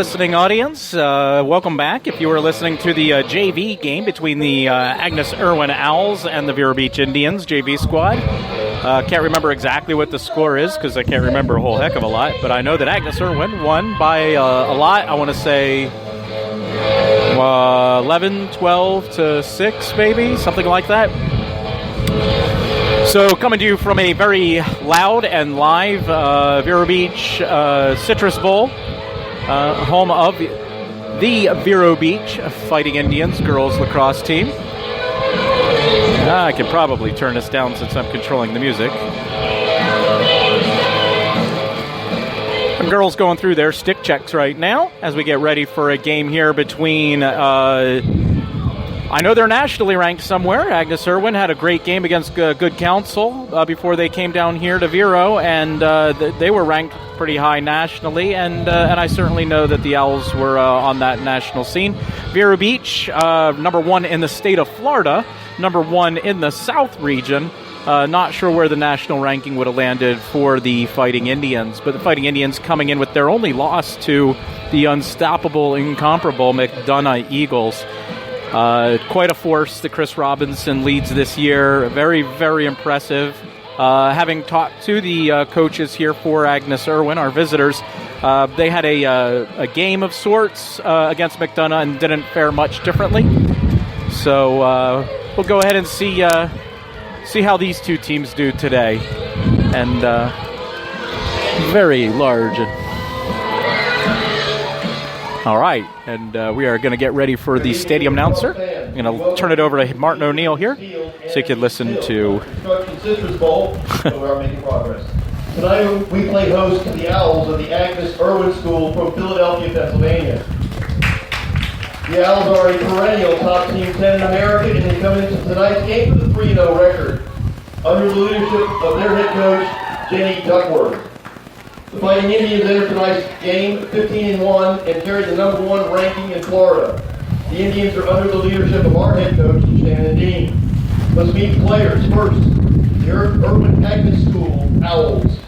listening audience. Welcome back. If you were listening to the JV game between the Agnes Irwin Owls and the Vero Beach Indians JV squad. Can't remember exactly what the score is because I can't remember a whole heck of a lot, but I know that Agnes Irwin won by a lot. I want to say 11, 12 to 6, maybe, something like that. So coming to you from a very loud and live Vero Beach Citrus Bowl, home of the Vero Beach Fighting Indians girls lacrosse team. I can probably turn this down since I'm controlling the music. The girls going through their stick checks right now as we get ready for a game here between... I know they're nationally ranked somewhere. Agnes Irwin had a great game against Good Counsel before they came down here to Vero, and they were ranked pretty high nationally, and I certainly know that the Owls were on that national scene. Vero Beach, number 1 in the state of Florida, number 1 in the South region. Not sure where the national ranking would have landed for the Fighting Indians, but the Fighting Indians coming in with their only loss to the unstoppable, incomparable McDonough Eagles. Quite a force that Chris Robinson leads this year. Very, very impressive. Having talked to the coaches here for Agnes Irwin, our visitors, they had a game of sorts against McDonough and didn't fare much differently. So we'll go ahead and see how these two teams do today. And very large. All right, and we are going to get ready for the stadium announcer. I'm going to turn it over to Martin O'Neill here so you can listen to... Citrus Bowl, so we are making progress. Tonight we play host to the Owls of the Agnes Irwin School from Philadelphia, Pennsylvania. The Owls are a perennial top team 10 in America, and they come into tonight's game with a 3-0 record under the leadership of their head coach, Jenny Duckworth. The Fighting Indians entered tonight's game 15-1 and carried the number 1 ranking in Florida. The Indians are under the leadership of our head coach, Shannon Dean. Let's meet the players. First, the Irwin Agnes School Owls.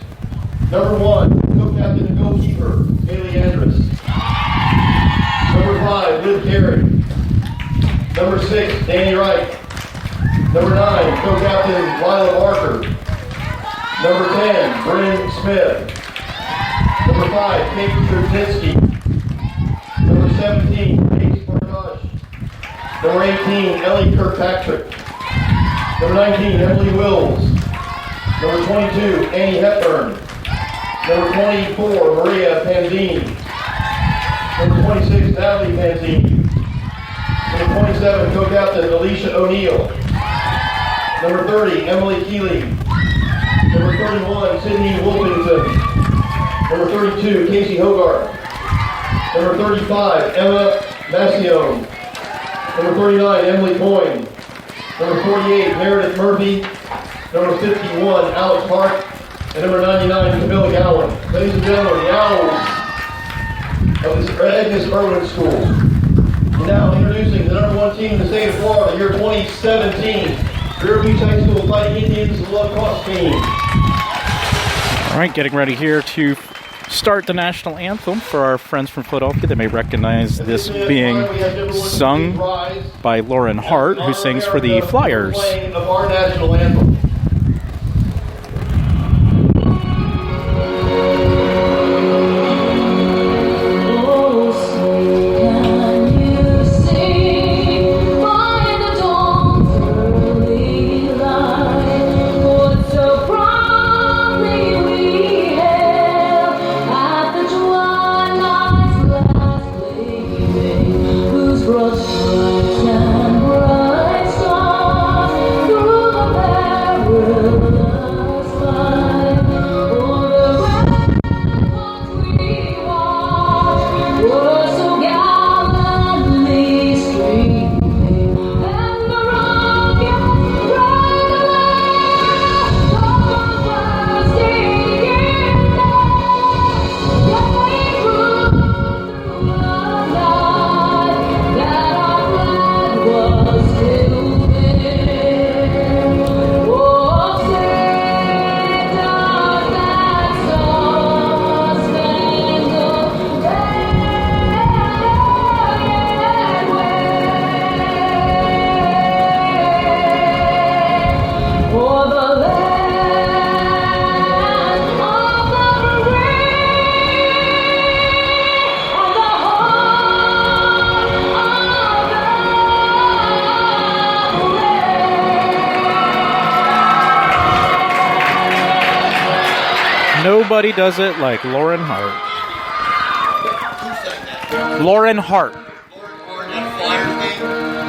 Number 1, co-captain and goalkeeper, Haley Andrus. Number 5, Liv Carey. Number 6, Danny Wright. Number 9, co-captain, Lila Barker. Number 10, Bryn Smith. Number 5, Kate Trzynski. Number 17, Paige Bartosh. Number 18, Ellie Kirkpatrick. Number 19, Emily Wills. Number 22, Annie Hepburn. Number 24, Maria Panzini. Number 26, Natalie Panzini. Number 27, co-captain, Alicia O'Neill. Number 30, Emily Keeley. Number 31, Sydney Wolfington. Number 32, Casey Hogarth. Number 35, Emma Massione. Number 39, Emily Coyne. Number 48, Meredith Murphy. Number 51, Alex Hart. And number 99, Camilla Gowan. Ladies and gentlemen, the Owls of the Agnes Irwin School. Now introducing the number 1 team in the state of Florida, year 2017. Vero Beach High School Fighting Indians lacrosse team. All right, getting ready here to start the national anthem for our friends from Philadelphia. They may recognize this being sung by Lauren Hart, who sings for the Flyers. Of our national anthem. Bright stars through the Nobody does it like Lauren Hart. Lauren Hart.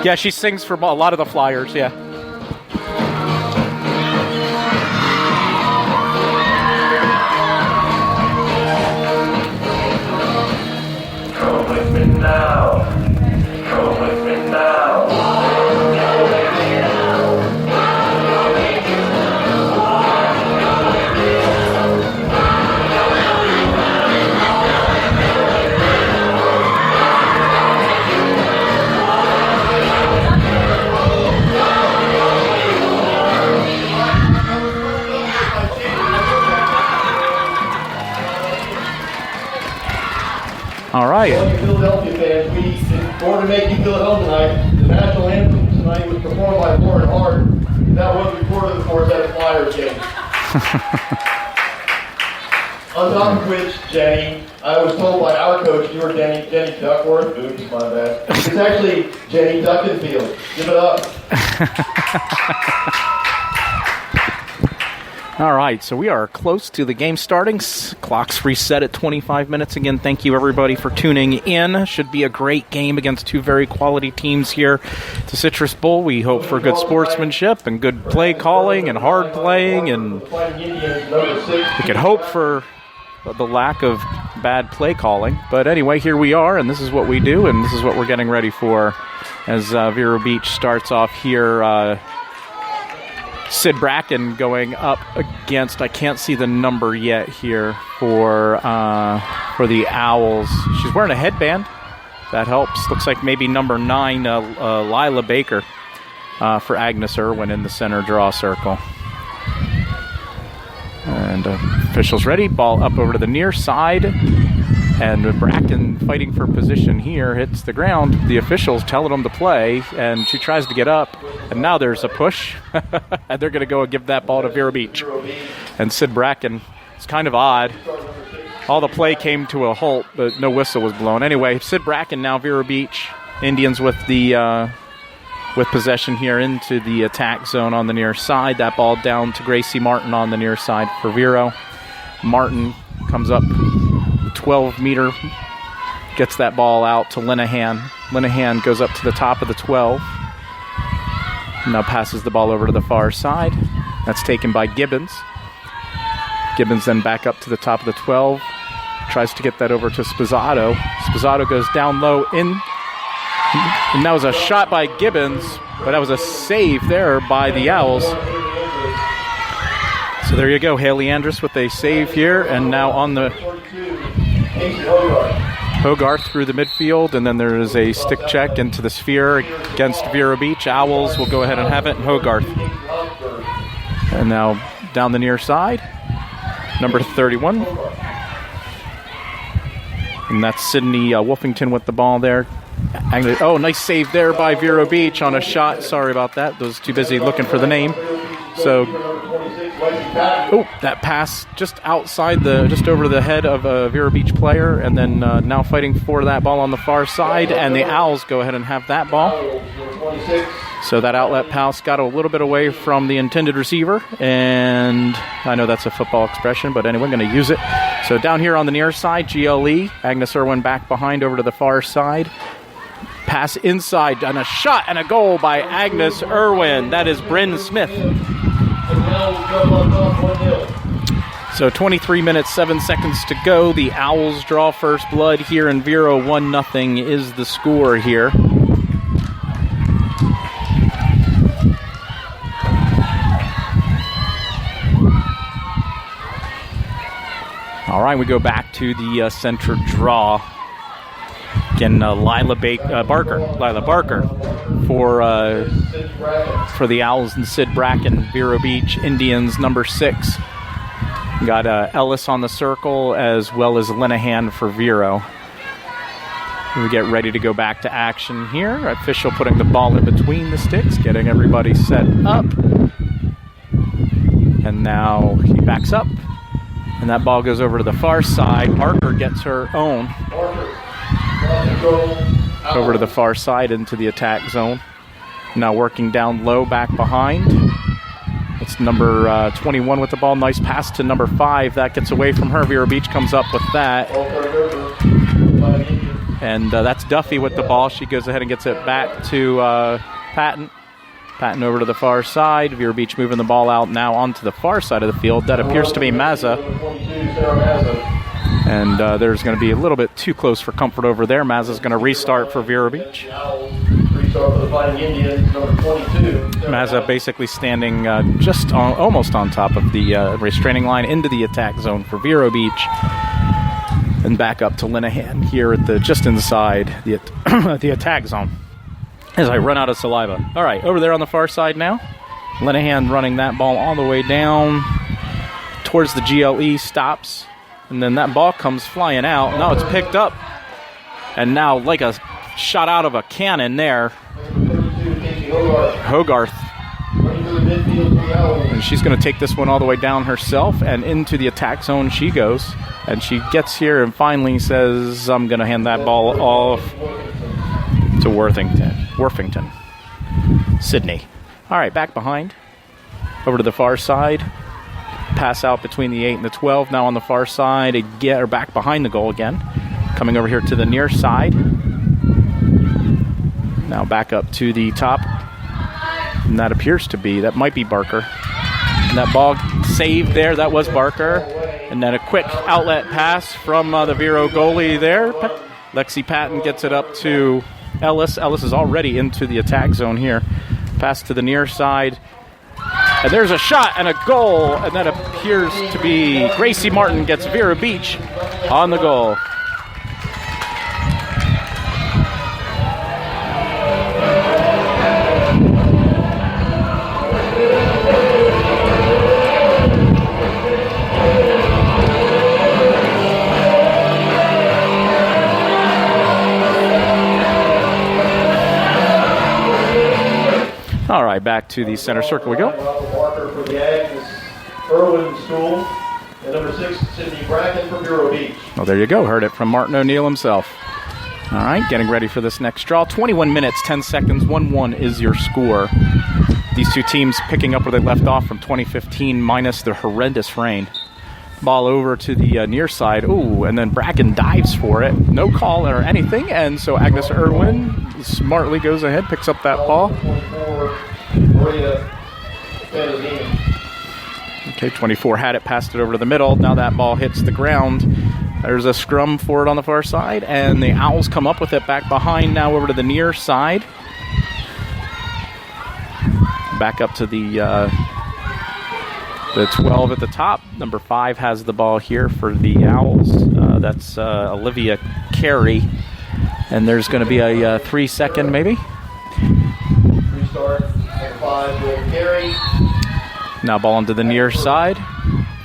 Yeah, she sings for a lot of the Flyers, yeah. Come with me now. Come with me now. All right. Well, you Philadelphia fans, in order to make you feel at home tonight, the national anthem tonight was performed by Lauren Hart. That was recorded, of course, at a Flyers game. On top of which, Jenny, I was told by our coach you were Jenny Duckworth. Oops, my bad. It's actually Jenny Duckenfield. Give it up. All right, so we are close to the game starting. Clock's reset at 25 minutes. Again, thank you, everybody, for tuning in. Should be a great game against two very quality teams here to Citrus Bowl. We hope for good sportsmanship and good play calling and hard playing. And we could hope for the lack of bad play calling. But anyway, here we are, and this is what we do, and this is what we're getting ready for as Vero Beach starts off here. Sid Bracken going up against, I can't see the number yet here for the Owls. She's wearing a headband. That helps. Looks like maybe number 9, Lila Baker, for Agnes Irwin in the center draw circle. And officials ready. Ball up over to the near side. And Bracken fighting for position here hits the ground. The officials telling him to play, and she tries to get up. And now there's a push. And they're going to go and give that ball to Vero Beach. And Sid Bracken, it's kind of odd. All the play came to a halt, but no whistle was blown. Anyway, Sid Bracken now, Vero Beach. Indians with the with possession here into the attack zone on the near side. That ball down to Gracie Martin on the near side for Vero. Martin comes up 12-meter, gets that ball out to Linehan. Linehan goes up to the top of the 12. Now passes the ball over to the far side. That's taken by Gibbons. Gibbons then back up to the top of the 12. Tries to get that over to Spizzato. Spizzato goes down low in. And that was a shot by Gibbons, but that was a save there by the Owls. So there you go, Haley Andrus with a save here, and now on the Hogarth through the midfield, and then there is a stick check into the sphere against Vero Beach. Owls will go ahead and have it, and Hogarth. And now down the near side, number 31. And that's Sydney Wolfington with the ball there. Oh, nice save there by Vero Beach on a shot. Sorry about that. Was too busy looking for the name. So, that pass just outside just over the head of a Vero Beach player, and then now fighting for that ball on the far side, and the Owls go ahead and have that ball. So that outlet pass got a little bit away from the intended receiver, and I know that's a football expression, but anyway, I'm going to use it. So down here on the near side, GLE, Agnes Irwin back behind over to the far side. Pass inside, and a shot and a goal by Agnes Irwin. That is Bryn Smith. So 23 minutes, 7 seconds to go. The Owls draw first blood here in Vero. 1-0 is the score here. All right, we go back to the center draw. Again, Lila Barker for the Owls and Sid Bracken. Vero Beach Indians, number 6. Got Ellis on the circle as well as Linehan for Vero. We get ready to go back to action here. Official putting the ball in between the sticks, getting everybody set up. And now he backs up. And that ball goes over to the far side. Barker gets her own. Over to the far side into the attack zone. Now working down low back behind. It's number 21 with the ball. Nice pass to number 5. That gets away from her. Vero Beach comes up with that. And that's Duffy with the ball. She goes ahead and gets it back to Patton. Patton over to the far side. Vero Beach moving the ball out now onto the far side of the field. That appears to be Mazza. And there's going to be a little bit too close for comfort over there. Mazza's going to restart for Vero Beach. Mazza basically standing just almost on top of the restraining line into the attack zone for Vero Beach. And back up to Linehan here at the just inside the attack zone. As I run out of saliva. All right, over there on the far side now. Linehan running that ball all the way down towards the GLE, stops, and then that ball comes flying out. Now it's picked up, and now like a shot out of a cannon there. Hogarth. And she's going to take this one all the way down herself, and into the attack zone she goes. And she gets here and finally says, I'm going to hand that ball off to Worthington. Sydney. All right, back behind. Over to the far side. Pass out between the 8 and the 12. Now on the far side, back behind the goal again. Coming over here to the near side. Now back up to the top. And that might be Barker. And that ball saved there. That was Barker. And then a quick outlet pass from the Vero goalie there. Lexi Patton gets it up to Ellis. Ellis is already into the attack zone here. Pass to the near side. And there's a shot and a goal. And that appears to be Gracie Martin gets Vero Beach on the goal. All right, back to the center circle we go. Walker for the Agnes Irwin School, and number 6, Sydney Bracken for Vero Beach. Well, there you go. Heard it from Martin O'Neill himself. All right, getting ready for this next draw. 21 minutes, 10 seconds, 1-1 is your score. These two teams picking up where they left off from 2015 minus the horrendous rain. Ball over to the near side. Ooh, and then Bracken dives for it. No call or anything, and so Agnes Irwin smartly goes ahead, picks up that ball. Okay, 24 had it, passed it over to the middle. Now that ball hits the ground. There's a scrum for it on the far side, and the Owls come up with it back behind now over to the near side. Back up to the 12 at the top. Number 5 has the ball here for the Owls. That's Olivia Carey. And there's going to be a 3-second maybe. Restart. Number 5 will Carey. Now ball into the near side.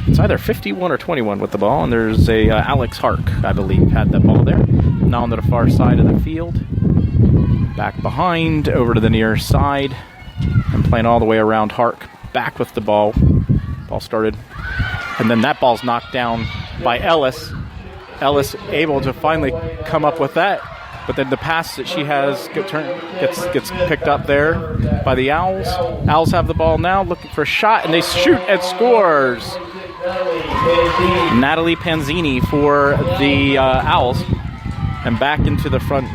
It's either 51 or 21 with the ball. And there's a Alex Hark, I believe, had that ball there. Now onto the far side of the field. Back behind, over to the near side. And playing all the way around Hark. Back with the ball. Ball started. And then that ball's knocked down by Ellis. Ellis able to finally come up with that. But then the pass that she has gets picked up there by the Owls. Owls have the ball now, looking for a shot, and they shoot and scores. Natalie Panzini for the Owls. And back into the front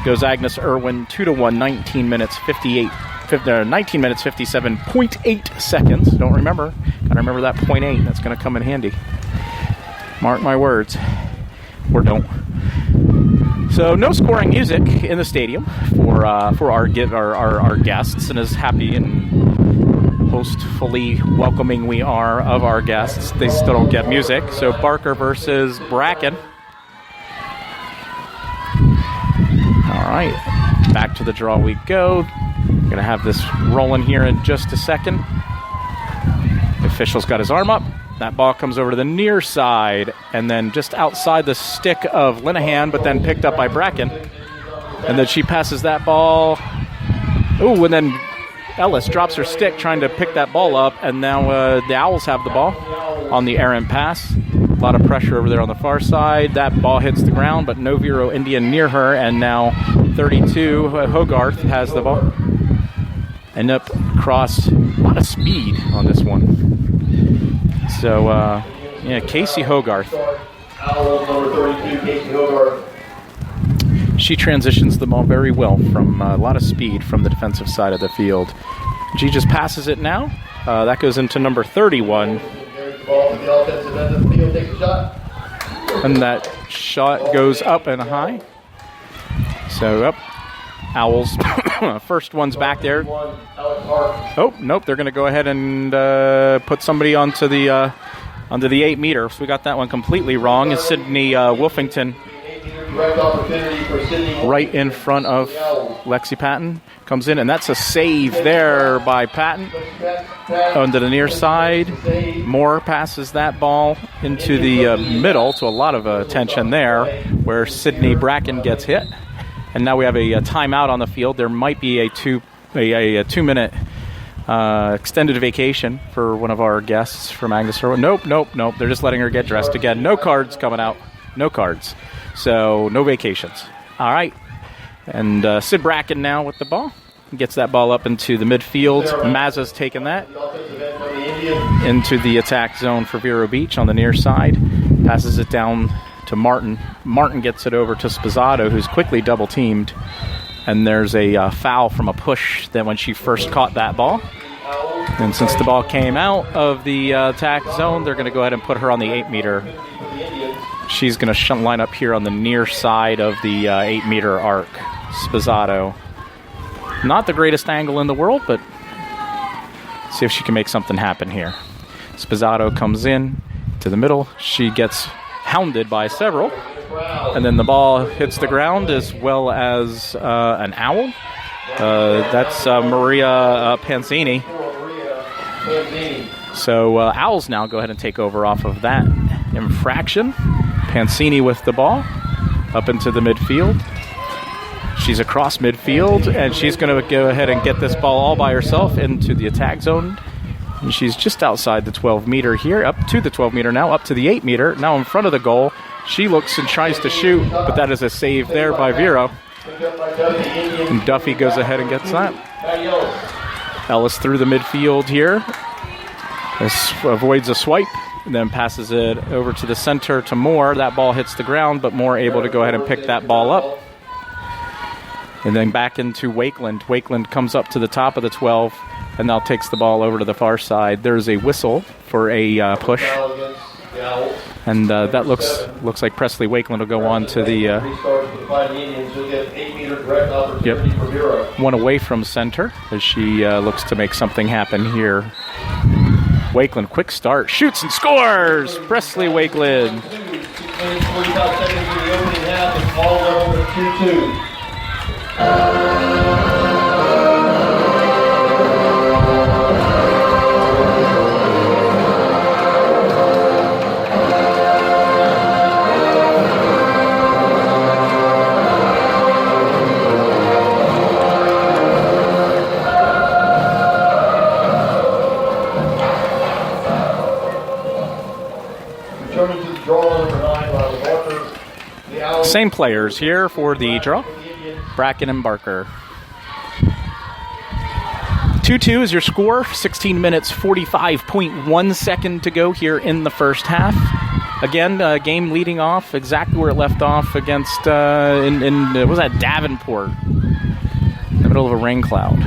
goes Agnes Irwin, 2-1, 19 minutes 57.8 seconds. Don't remember. Got to remember that 0.8. That's going to come in handy. Mark my words. Or don't. So no scoring music in the stadium for our guests, and as happy and hostfully welcoming we are of our guests, they still don't get music. So Barker versus Bracken. All right, back to the draw we go. We're going to have this rolling here in just a second. The official's got his arm up. That ball comes over to the near side, and then just outside the stick of Linehan, but then picked up by Bracken. And then she passes that ball. Ooh, and then Ellis drops her stick trying to pick that ball up, and now the Owls have the ball on the errant pass. A lot of pressure over there on the far side. That ball hits the ground, but no Vero Indian near her, and now 32, Hogarth has the ball. End up across a lot of speed on this one. So, yeah, Casey Hogarth. Owls, number 32, Casey Hogarth. She transitions the ball very well from a lot of speed from the defensive side of the field. She just passes it now. That goes into number 31. And that shot goes up and high. So, up. Owls. First one's back there. Oh, nope. They're going to go ahead and put somebody onto the 8 meter. So we got that one completely wrong. It's Sydney Wolfington right in front of Lexi Patton. Comes in, and that's a save there by Patton. Onto the near side. Moore passes that ball into the middle to a lot of attention there, where Sydney Bracken gets hit. And now we have a timeout on the field. There might be a 2-minute extended vacation for one of our guests from Agnes Irwin. Nope. They're just letting her get dressed again. No cards coming out. No cards. So no vacations. All right. And Sid Bracken now with the ball. Gets that ball up into the midfield. Mazza's taking that into the attack zone for Vero Beach on the near side. Passes it down to Martin. Martin gets it over to Spizzato, who's quickly double-teamed. And there's a foul from a push that when she first caught that ball. And since the ball came out of the attack zone, they're going to go ahead and put her on the 8 meter. She's going to line up here on the near side of the 8 meter arc. Spizzato. Not the greatest angle in the world, but see if she can make something happen here. Spizzato comes in to the middle. She gets hounded by several, and then the ball hits the ground as well as an owl. That's Maria Panzini. So Owls now go ahead and take over off of that infraction. Panzini with the ball up into the midfield. She's across midfield, and she's going to go ahead and get this ball all by herself into the attack zone. And she's just outside the 12 meter here, up to the 12 meter now, up to the 8 meter, now in front of the goal. She looks and tries to shoot, but that is a save there by Vero. And Duffy goes ahead and gets that. Ellis through the midfield here. Avoids a swipe, and then passes it over to the center to Moore. That ball hits the ground, but Moore able to go ahead and pick that ball up. And then back into Wakeland. Wakeland comes up to the top of the 12 and now takes the ball over to the far side. There's a whistle for a push. And that looks like Presley Wakeland will go on to the... one away from center as she looks to make something happen here. Wakeland, quick start, shoots and scores! Presley Wakeland. 45 seconds in the opening half, and all level at 2-2. Returning to the draw, number 9, Riley Barker. Same players here for the draw. Bracken and Barker. 2-2 is your score. 16 minutes, 45.1 second to go here in the first half. Again, game leading off exactly where it left off against, what was that, Davenport. In the middle of a rain cloud.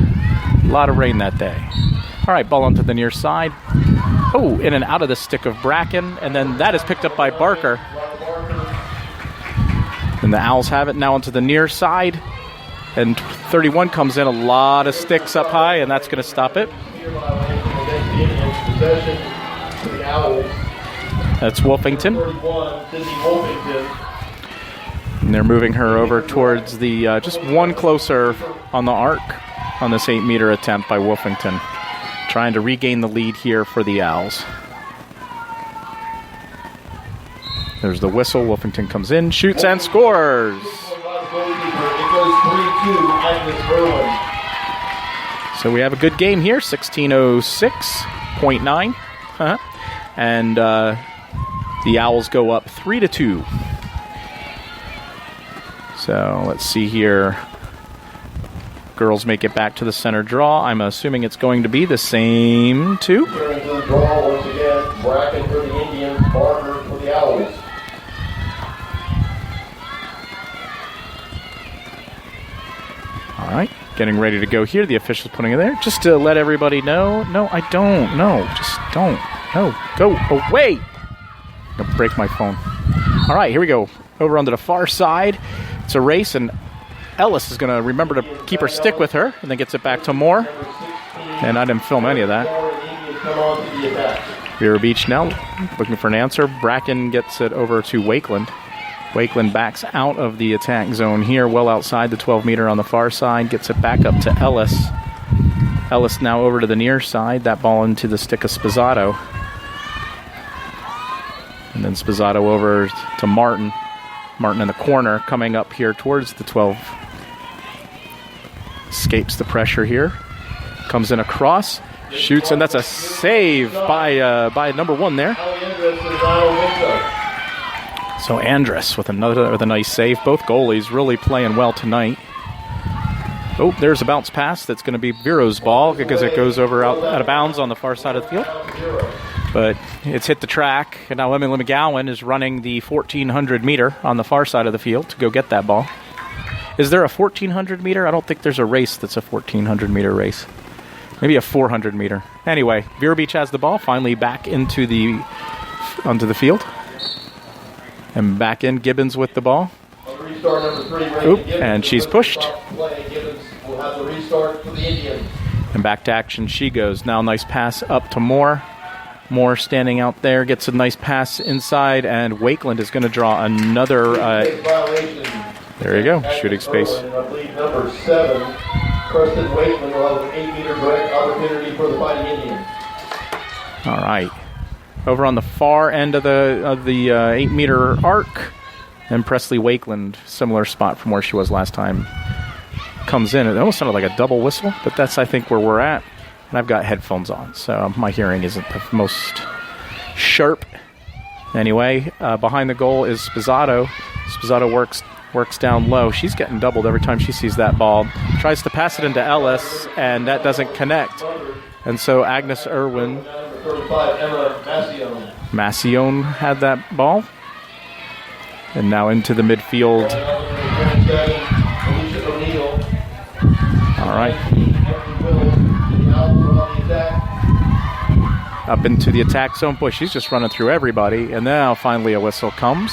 A lot of rain that day. All right, ball onto the near side. Oh, in and out of the stick of Bracken, and then that is picked up by Barker. And the Owls have it now onto the near side. And 31 comes in, a lot of sticks up high, and that's going to stop it. That's Wolfington. And they're moving her over towards the, just one closer on the arc on this 8 meter attempt by Wolfington. Trying to regain the lead here for the Owls. There's the whistle. Wolfington comes in, shoots, and scores. So we have a good game here, 16:06.9. And the Owls go up 3-2. So let's see here. Girls make it back to the center draw. I'm assuming it's going to be the same two. Turning to the draw once again. Bracken for the Indians, Barker for the Owls. All right, getting ready to go here. The official's putting it there just to let everybody know. No, I don't. No, just don't. No, go away. I'm gonna break my phone. All right, here we go. Over onto the far side. It's a race, and Ellis is going to remember to keep her stick with her, and then gets it back to Moore. And I didn't film any of that. Vero Beach now looking for an answer. Bracken gets it over to Wakeland. Wakeland backs out of the attack zone here, well outside the 12-meter on the far side. Gets it back up to Ellis. Ellis now over to the near side. That ball into the stick of Spizzato. And then Spizzato over to Martin. Martin in the corner, coming up here towards the 12. Escapes the pressure here. Comes in across. Shoots, and that's a save by number 1 there. So Andress with a nice save. Both goalies really playing well tonight. Oh, there's a bounce pass that's going to be Vero's ball because it goes over out of bounds on the far side of the field. But it's hit the track, and now Emily McGowan is running the 1,400 meter on the far side of the field to go get that ball. Is there a 1,400 meter? I don't think there's a race that's a 1,400 meter race. Maybe a 400 meter. Anyway, Vero Beach has the ball, finally back onto the field. And back in, Gibbons with the ball. Oop, and she's pushed. And back to action she goes. Now nice pass up to Moore. Moore standing out there, gets a nice pass inside, and Wakeland is going to draw another... there you go, shooting space. Number 7, Preston Wakeland will have an 8-meter direct opportunity for the Fighting Indians. All right. Over on the far end of the 8-meter arc, and Presley Wakeland, similar spot from where she was last time, comes in. It almost sounded like a double whistle, but that's, I think, where we're at. And I've got headphones on, so my hearing isn't the most sharp. Anyway, behind the goal is Spizzato. Spizzato works down low. She's getting doubled every time she sees that ball. Tries to pass it into Ellis, and that doesn't connect. And so Agnes Irwin, Massione had that ball. And now into the midfield. All right. Up into the attack zone. Boy, she's just running through everybody. And now finally a whistle comes.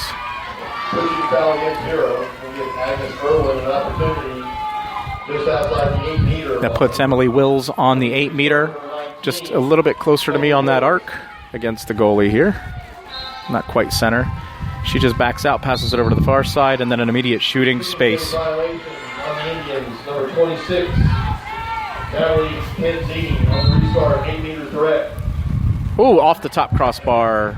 That puts Emily Wills on the 8-meter. Just a little bit closer to me on that arc against the goalie here. Not quite center. She just backs out, passes it over to the far side, and then an immediate shooting space. Violation on the Indians, number 26. Natalie Penzini on the restart, 8 meters direct. Ooh, off the top crossbar.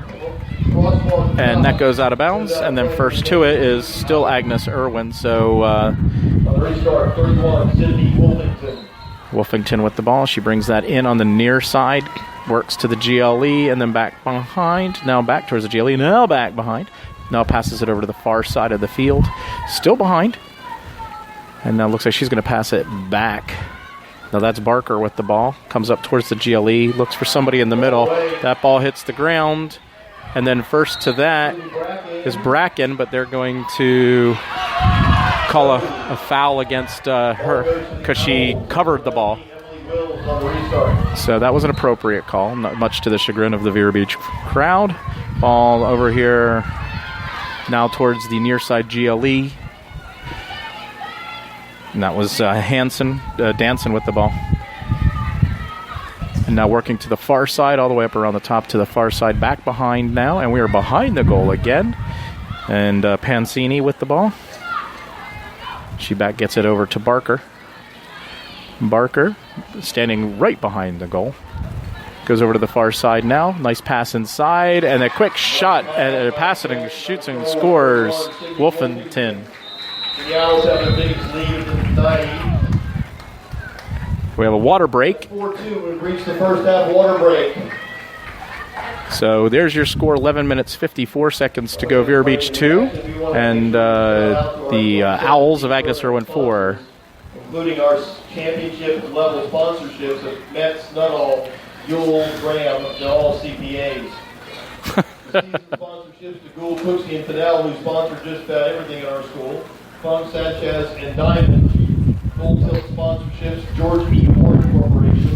And that goes out of bounds. And then first to it is still Agnes Irwin. So on the restart, 31, Sydney Wolfington. Wolfington with the ball. She brings that in on the near side. Works to the GLE and then back behind. Now back towards the GLE. Now back behind. Now passes it over to the far side of the field. Still behind. And now looks like she's going to pass it back. Now that's Barker with the ball. Comes up towards the GLE. Looks for somebody in the middle. That ball hits the ground. And then first to that is Bracken, but they're going to call a foul against her because she covered the ball. So that was an appropriate call, not much to the chagrin of the Vero Beach crowd. Ball over here now towards the near side GLE. And that was Hansen dancing with the ball. And now working to the far side, all the way up around the top to the far side, back behind now. And we are behind the goal again. And Pancini with the ball. She back gets it over to Barker. Barker standing right behind the goal. Goes over to the far side now. Nice pass inside. And a quick shot. And pass it and shoots and scores. Wolfington. The Owls have the biggest lead of the night. We have a water break. 4-2. We've reached the first half water break. So there's your score, 11 minutes, 54 seconds to go. Vero Beach 2 and the Owls of Agnes Irwin 4. including our championship level sponsorships of Mets, Nuttall, Yule, Graham, they're all CPAs. The season sponsorships to Gould, Cooksey, and Fidel, who sponsor just about everything in our school. Funk, Sanchez, and Diamond. Gold Tilt sponsorships, George E. Warren Corporation,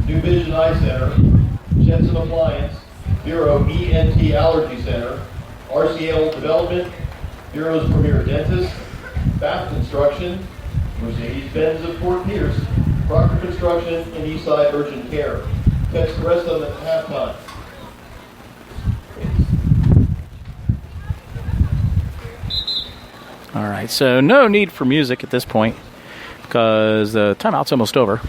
New Vision Eye Center, Jensen Appliance, Bureau ENT Allergy Center, RCL Development, Bureau's Premier Dentist, Bath Construction, Mercedes-Benz of Fort Pierce, Proctor Construction, and Eastside Urgent Care. Catch the rest of them at halftime. All right, so no need for music at this point because the timeout's almost over.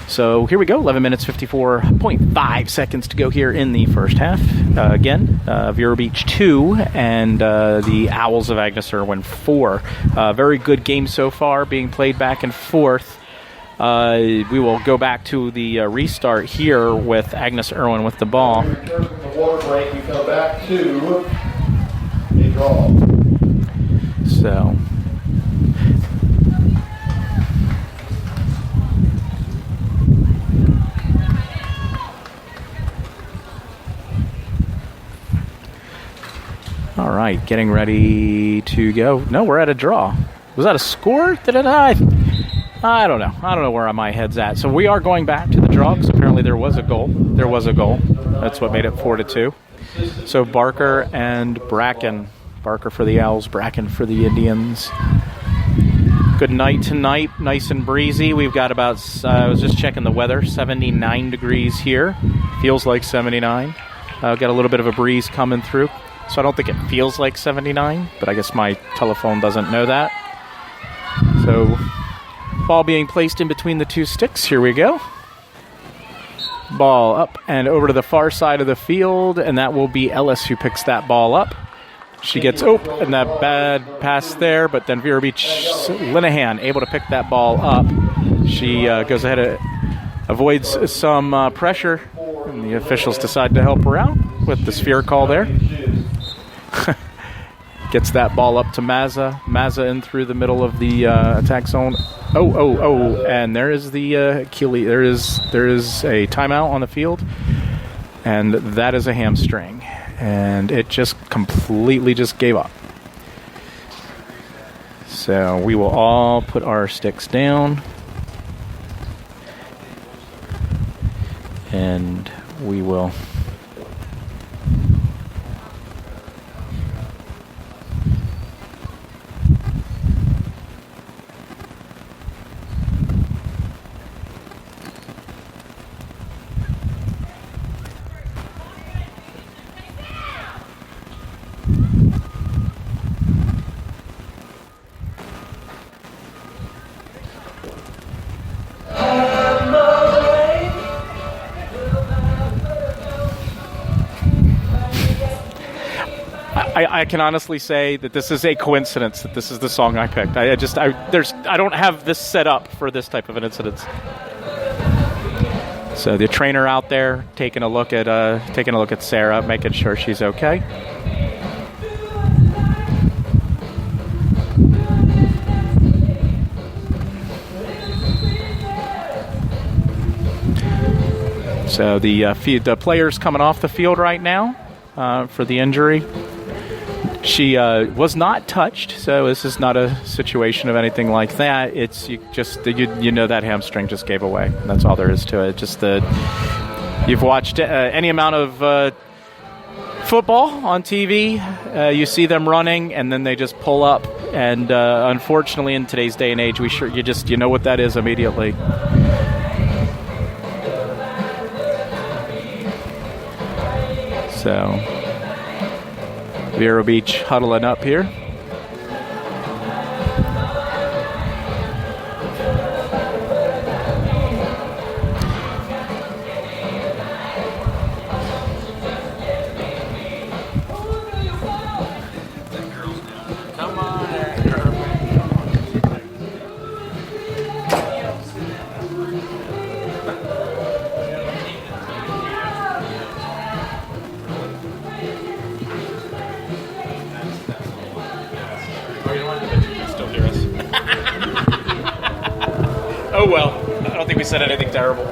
So here we go, 11 minutes, 54.5 seconds to go here in the first half. Again, Vero Beach 2 and the Owls of Agnes Irwin 4. Very good game so far, being played back and forth. We will go back to the restart here with Agnes Irwin with the ball. When we return from the water break, we come back to a draw. So... all right, getting ready to go. No, we're at a draw. Was that a score? I don't know. I don't know where my head's at. So we are going back to the draw because apparently there was a goal. There was a goal. That's what made it 4-2. So Barker and Bracken. Barker for the Owls, Bracken for the Indians. Good night tonight. Nice and breezy. We've got about, I was just checking the weather, 79 degrees here. Feels like 79. Got a little bit of a breeze coming through. So I don't think it feels like 79, but I guess my telephone doesn't know that. So, ball being placed in between the two sticks. Here we go. Ball up and over to the far side of the field, and that will be Ellis who picks that ball up. She gets and that bad pass there, but then Vero Beach Linehan able to pick that ball up. She goes ahead and avoids some pressure, and the officials decide to help her out with the sphere call there. Gets that ball up to Mazza. Mazza in through the middle of the attack zone. And there is the Achilles. There is a timeout on the field, and that is a hamstring. And it just completely just gave up. So we will all put our sticks down, and we will. I can honestly say that this is a coincidence that this is the song I picked. I don't have this set up for this type of an incident. So the trainer out there taking a look at Sarah, making sure she's okay. So the player's coming off the field right now for the injury. She was not touched, so this is not a situation of anything like that. It's you that hamstring just gave away. That's all there is to it. Just you've watched any amount of football on TV. You see them running, and then they just pull up. And unfortunately, in today's day and age, you know what that is immediately. So. Vero Beach huddling up here. Come on, Oh well. I don't think we said anything terrible.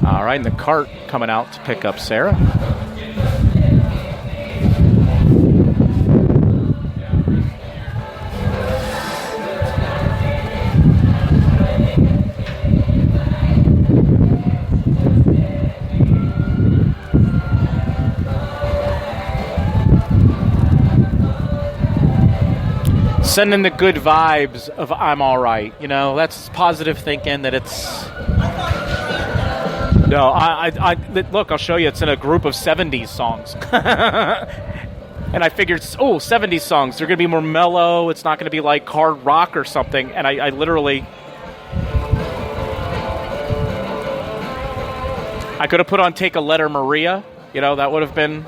All right, and the cart coming out to pick up Sarah. Sending the good vibes of I'm all right. You know, that's positive thinking that it's... No, I look, I'll show you. It's in a group of 70s songs. And I figured, 70s songs. They're going to be more mellow. It's not going to be like hard rock or something. And I literally... I could have put on Take a Letter, Maria. You know, that would have been...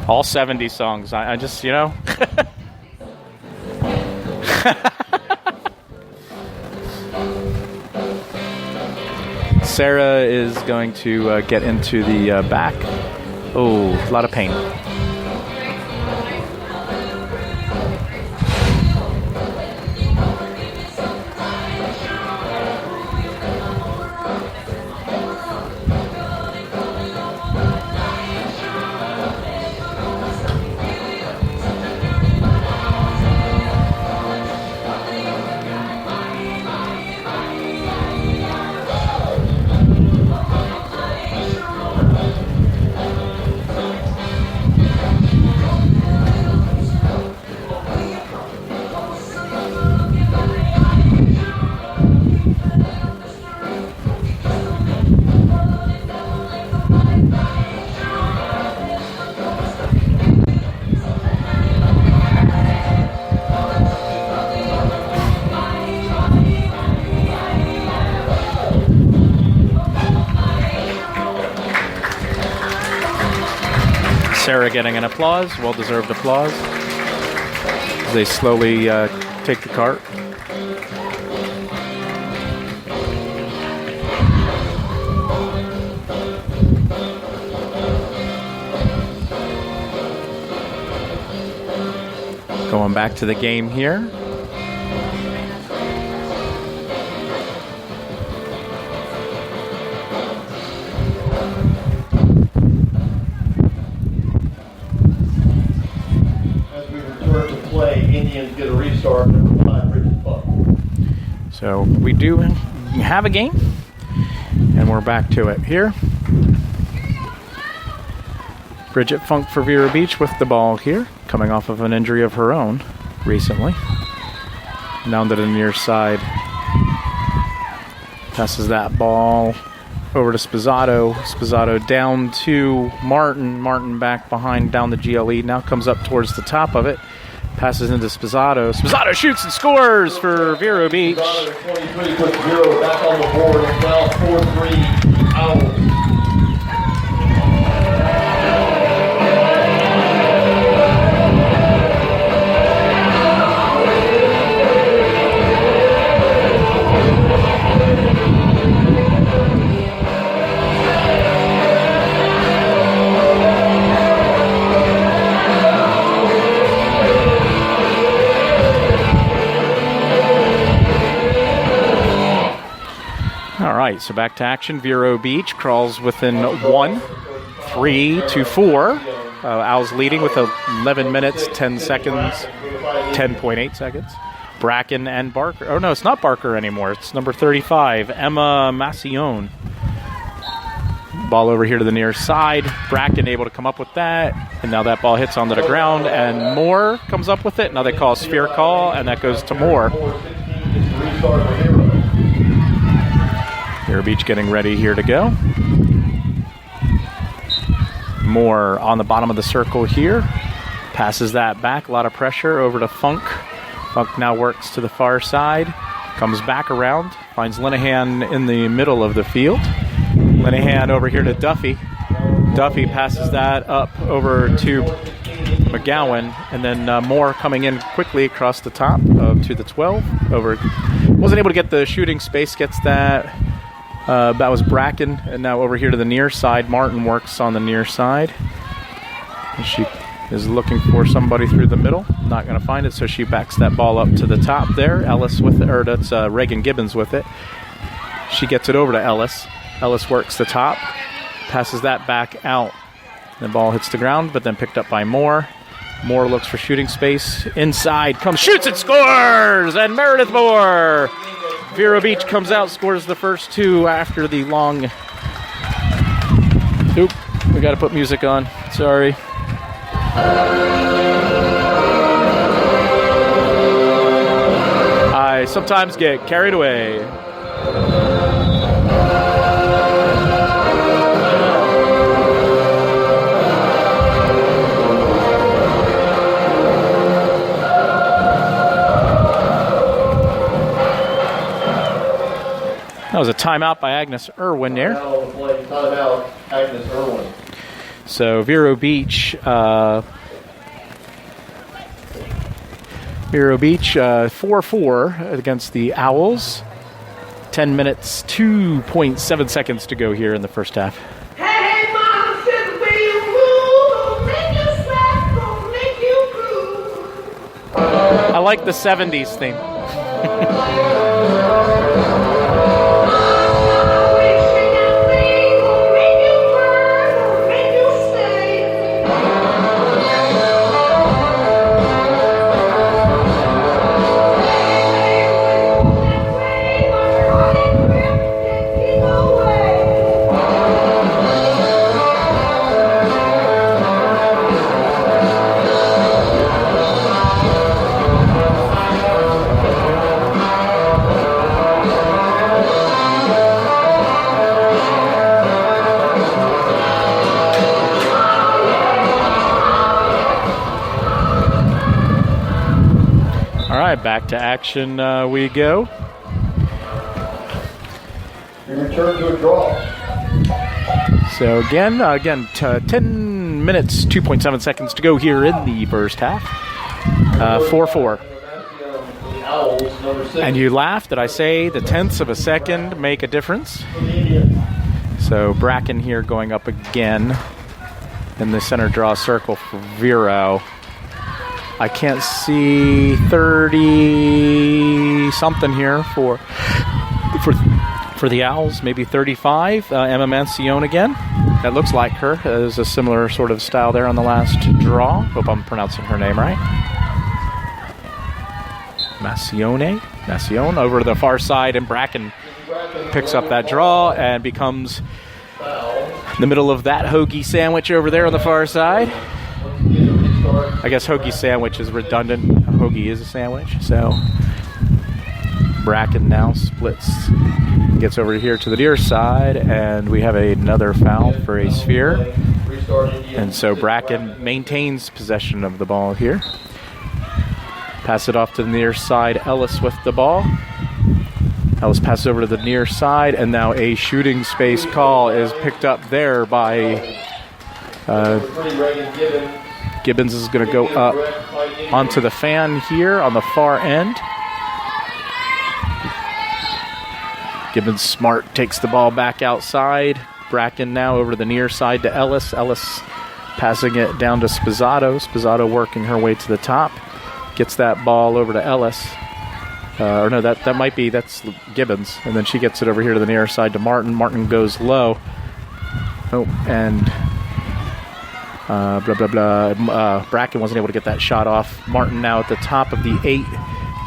All 70 songs. I just, you know. Sarah is going to get into the back. Oh, a lot of pain. Sarah getting an applause, well-deserved applause. As they slowly take the cart. Going back to the game here. Get a restart, number 5, Bridget Funk. So we do have a game, and we're back to it here. Bridget Funk for Vero Beach with the ball here, coming off of an injury of her own recently. Down to the near side. Passes that ball over to Spizzato. Spizzato down to Martin. Martin back behind down the GLE. Now comes up towards the top of it. Passes into Spizzato. Spizzato shoots and scores for Vero Beach. Spizzato 23 puts Vero back on the board. It's now 4-3 Owls. All right, so back to action. Vero Beach crawls within 1, 3-4. Owls leading with 11 minutes, 10 seconds, 10.8 seconds. Bracken and Barker. Oh, no, it's not Barker anymore. It's number 35, Emma Macione. Ball over here to the near side. Bracken able to come up with that. And now that ball hits onto the ground, and Moore comes up with it. Now they call a sphere call, and that goes to Moore. Vero Beach getting ready here to go. Moore on the bottom of the circle here. Passes that back. A lot of pressure over to Funk. Funk now works to the far side. Comes back around. Finds Linehan in the middle of the field. Linehan over here to Duffy. Duffy passes that up over to McGowan, and then Moore coming in quickly across the top to the 12. Wasn't able to get the shooting space, gets that. That was Bracken, and now over here to the near side. Martin works on the near side. And she is looking for somebody through the middle. Not going to find it, so she backs that ball up to the top there. Ellis with it, or that's Reagan Gibbons with it. She gets it over to Ellis. Ellis works the top, passes that back out. The ball hits the ground, but then picked up by Moore. Moore looks for shooting space. Inside, comes, shoots and scores! And Meredith Moore! Vero Beach comes out, scores the first two after the long... Oop, we got to put music on. Sorry. I sometimes get carried away. That was a timeout by Agnes Irwin there. Timeout, Agnes Irwin. So Vero Beach 4-4 against the Owls. 10 minutes, 2.7 seconds to go here in the first half. Hey, mama, said the way you move, gonna make you sweat, gonna make you groove. I like the 70s theme. Back to action we go. We return to a draw. So again, 10 minutes, 2.7 seconds to go here in the first half. 4-4. And you laugh that I say the tenths of a second make a difference. So Bracken here going up again in the center draw circle for Vero. I can't see 30-something here for the Owls. Maybe 35. Emma Mancione again. That looks like her. There's a similar sort of style there on the last draw. Hope I'm pronouncing her name right. Mancione over to the far side, and Bracken picks up that draw and becomes in the middle of that hoagie sandwich over there on the far side. I guess hoagie sandwich is redundant. A hoagie is a sandwich. So Bracken now splits, gets over here to the near side, and we have another foul for a sphere. And so Bracken maintains possession of the ball here. Pass it off to the near side. Ellis with the ball. Ellis passes over to the near side, and now a shooting space call is picked up there by Gibbons. Is going to go up onto the fan here on the far end. Gibbons smart, takes the ball back outside. Bracken now over to the near side to Ellis. Ellis passing it down to Spizzato. Spizzato working her way to the top. Gets that ball over to Ellis. Or no, that's Gibbons. And then she gets it over here to the near side to Martin. Martin goes low. Oh, and Bracken wasn't able to get that shot off. Martin now at the top of the 8.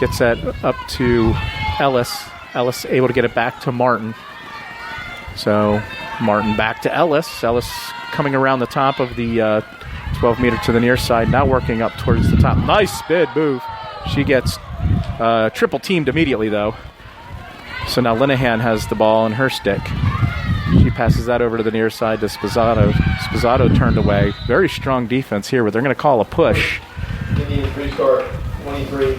Gets that up to Ellis. Ellis able to get it back to Martin. So Martin back to Ellis. Ellis coming around the top of the 12 meter to the near side, now working up towards the top. Nice spin move. She gets triple teamed immediately, though. So now Linehan has the ball in her stick. She passes that over to the near side to Spizzato. Spizzato turned away. Very strong defense here, but they're going to call a push. Indians restart 23.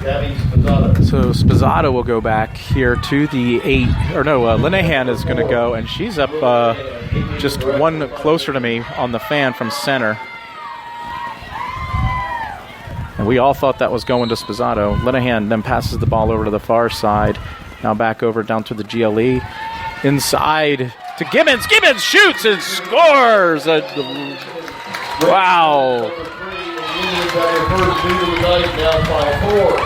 Gabby Spizzato. So Spizzato will go back here to the 8. Or no, Linehan is going to go, and she's up just one closer to me on the fan from center. And we all thought that was going to Spizzato. Linehan then passes the ball over to the far side. Now back over down to the GLE. Inside to Gibbons. Gibbons shoots and scores. Wow. Indians have their first lead of the night, down by 4.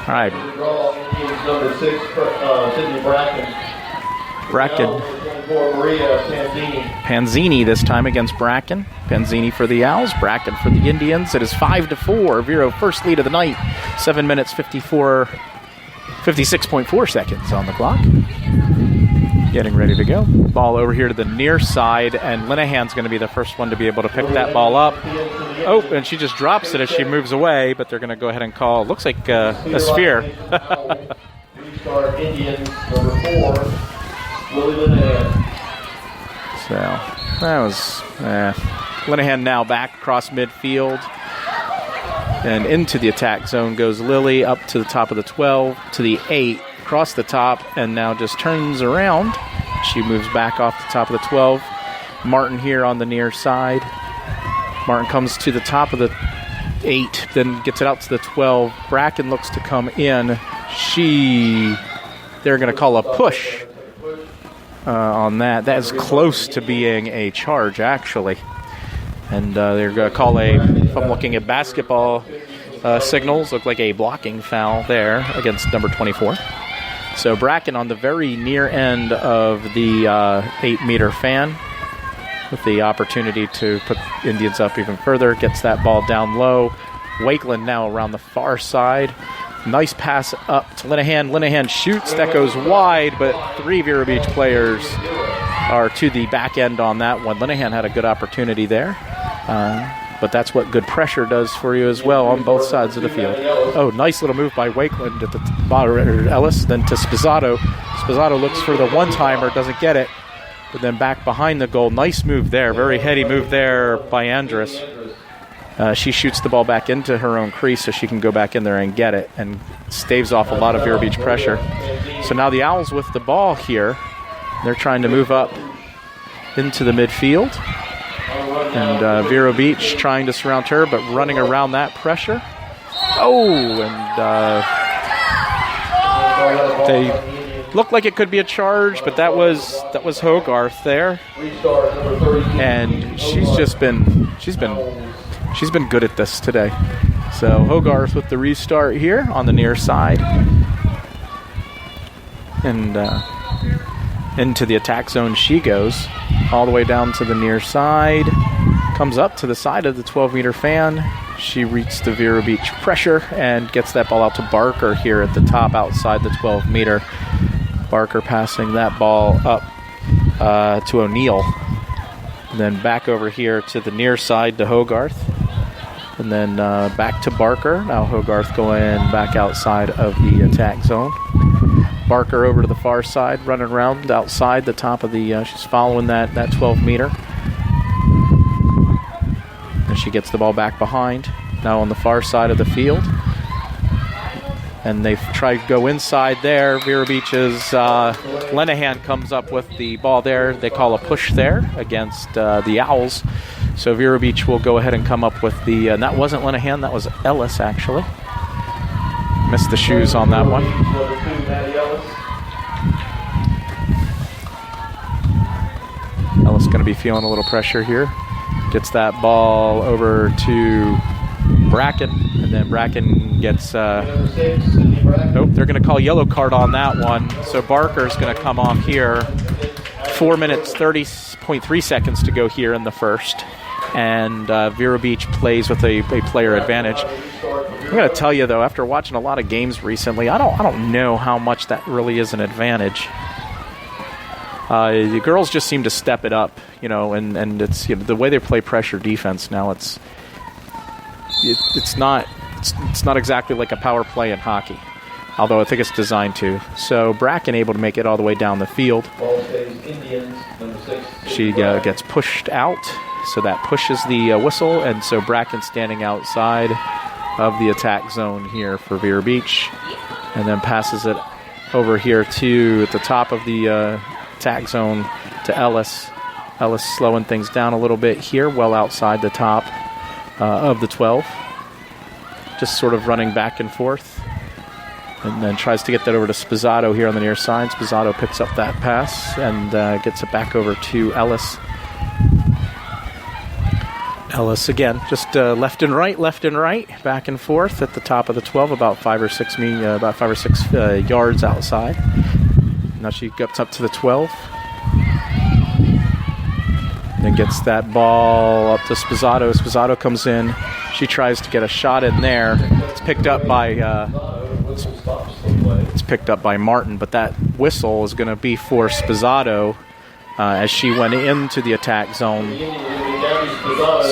All right. Draw Indians number 6, Sydney Bracken. Bracken. 24, Maria Panzini. Panzini this time against Bracken. Panzini for the Owls, Bracken for the Indians. It is 5-4. Vero first lead of the night. 7 minutes 56.4 seconds on the clock. Getting ready to go. Ball over here to the near side, and Linehan's going to be the first one to be able to pick that ball up. Oh, and she just drops it as she moves away, but they're going to go ahead and call, looks like a sphere. Restart Indians number 4, Lily Linehan. So that was Linehan now back across midfield. And into the attack zone goes Lily up to the top of the 12, to the 8, across the top, and now just turns around. She moves back off the top of the 12. Martin here on the near side. Martin comes to the top of the 8, then gets it out to the 12. Bracken looks to come in. They're going to call a push on that. That is close to being a charge, actually. And they're going to call if I'm looking at basketball signals, look like a blocking foul there against number 24. So Bracken on the very near end of the 8-meter fan with the opportunity to put Indians up even further. Gets that ball down low. Wakeland now around the far side. Nice pass up to Linehan. Linehan shoots. That goes wide, but 3 Vero Beach players are to the back end on that one. Linehan had a good opportunity there. But that's what good pressure does for you as well on both sides of the field. Oh, nice little move by Wakeland at the bottom, Ellis, then to Spizzato. Spizzato looks for the one-timer, doesn't get it, but then back behind the goal. Nice move there, very heady move there by Andress. She shoots the ball back into her own crease so she can go back in there and get it and staves off a lot of Vero Beach pressure. So now the Owls with the ball here. They're trying to move up into the midfield. And Vero Beach trying to surround her, but running around that pressure. Oh, and they looked like it could be a charge, but that was Hogarth there. And she's been good at this today. So Hogarth with the restart here on the near side. And into the attack zone she goes, all the way down to the near side. Comes up to the side of the 12-meter fan. She reads the Vero Beach pressure and gets that ball out to Barker here at the top outside the 12-meter. Barker passing that ball up to O'Neill. And then back over here to the near side to Hogarth. And then back to Barker. Now Hogarth going back outside of the attack zone. Barker over to the far side, running around outside the top of the... she's following that 12-meter. And she gets the ball back behind. Now on the far side of the field. And they try to go inside there. Vero Beach's Linehan comes up with the ball there. They call a push there against the Owls. So Vero Beach will go ahead and come up with the... and that wasn't Linehan, that was Ellis, actually. Missed the shoes on that one. Ellis going to be feeling a little pressure here. Gets that ball over to Bracken, and then Bracken gets... nope, they're going to call yellow card on that one. So Barker's going to come off here. 4 minutes, 30.3 seconds to go here in the first. And Vero Beach plays with a player advantage. I'm going to tell you, though, after watching a lot of games recently, I don't know how much that really is an advantage. The girls just seem to step it up, and it's the way they play pressure defense now. It's not exactly like a power play in hockey, although I think it's designed to. So Bracken able to make it all the way down the field. She gets pushed out, so that pushes the whistle, and so Bracken standing outside of the attack zone here for Vero Beach, and then passes it over here to at the top of the attack zone to Ellis. Ellis slowing things down a little bit here, well outside the top of the 12. Just sort of running back and forth. And then tries to get that over to Spizzato here on the near side. Spizzato picks up that pass and gets it back over to Ellis. Ellis again, just left and right, back and forth at the top of the 12, about 5 or 6 yards outside. Now she gets up to the 12. Then gets that ball up to Spizzato. Spizzato comes in. She tries to get a shot in there. It's picked up by Martin, but that whistle is going to be for Spizzato as she went into the attack zone.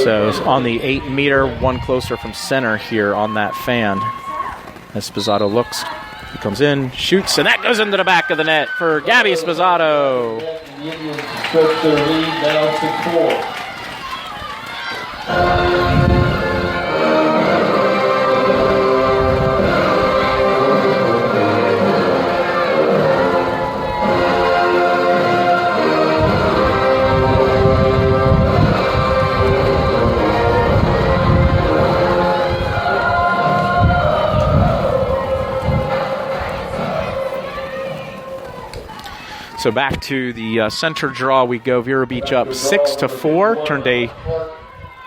So on the 8 meter, one closer from center here on that fan. As Spizzato looks, he comes in, shoots, and that goes into the back of the net for Gabby Spizzato. The Indians stretch their lead down to 4. So back to the center draw we go. Vero Beach up 6-4. Turned a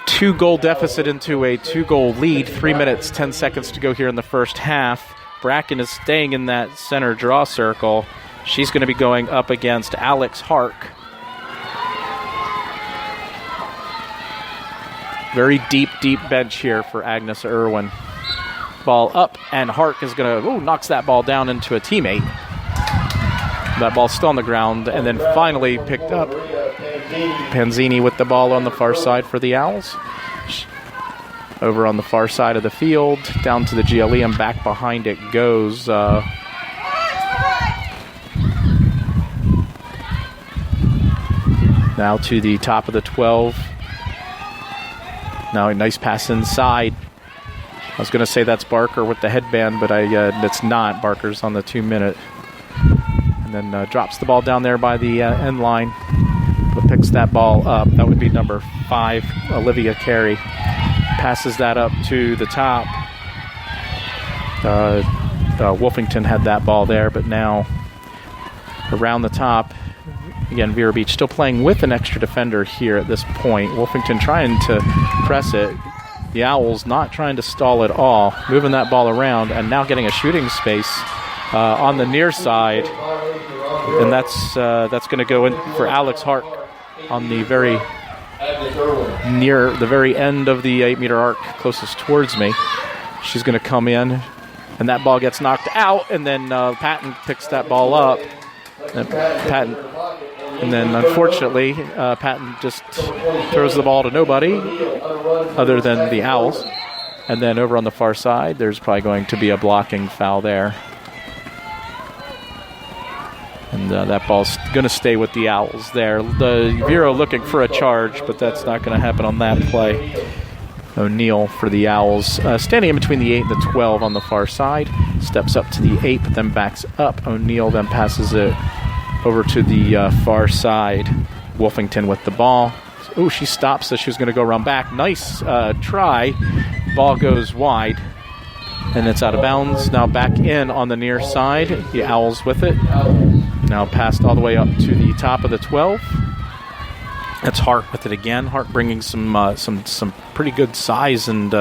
2-goal deficit into a 2-goal lead. 3 minutes, 10 seconds to go here in the first half. Bracken is staying in that center draw circle. She's going to be going up against Alex Hark. Very deep bench here for Agnes Irwin. Ball up, and Hark is going to knocks that ball down into a teammate. That ball's still on the ground, and then finally picked up. Panzini with the ball on the far side for the Owls. Over on the far side of the field, down to the GLE, and back behind it goes. Now to the top of the 12. Now a nice pass inside. I was going to say that's Barker with the headband, but it's not. Barker's on the 2-minute. And then drops the ball down there by the end line, but picks that ball up. That would be number 5, Olivia Carey. Passes that up to the top. Wolfington had that ball there, but now around the top. Again, Vero Beach still playing with an extra defender here at this point. Wolfington trying to press it. The Owls not trying to stall at all. Moving that ball around and now getting a shooting space on the near side. And that's going to go in for Alex Hart on the very near the very end of the 8-meter arc, closest towards me. She's going to come in, and that ball gets knocked out, and then Patton picks that ball up. And then unfortunately, Patton just throws the ball to nobody other than the Owls. And then over on the far side, there's probably going to be a blocking foul there. And that ball's going to stay with the Owls there. The Vero looking for a charge, but that's not going to happen on that play. O'Neill for the Owls. Standing in between the 8 and the 12 on the far side. Steps up to the 8, but then backs up. O'Neill then passes it over to the far side. Wolfington with the ball. Oh, she stops, so she was going to go around back. Nice try. Ball goes wide. And it's out of bounds. Now back in on the near side. The Owls with it. Now passed all the way up to the top of the 12. That's Hart with it again. Hart bringing some pretty good size and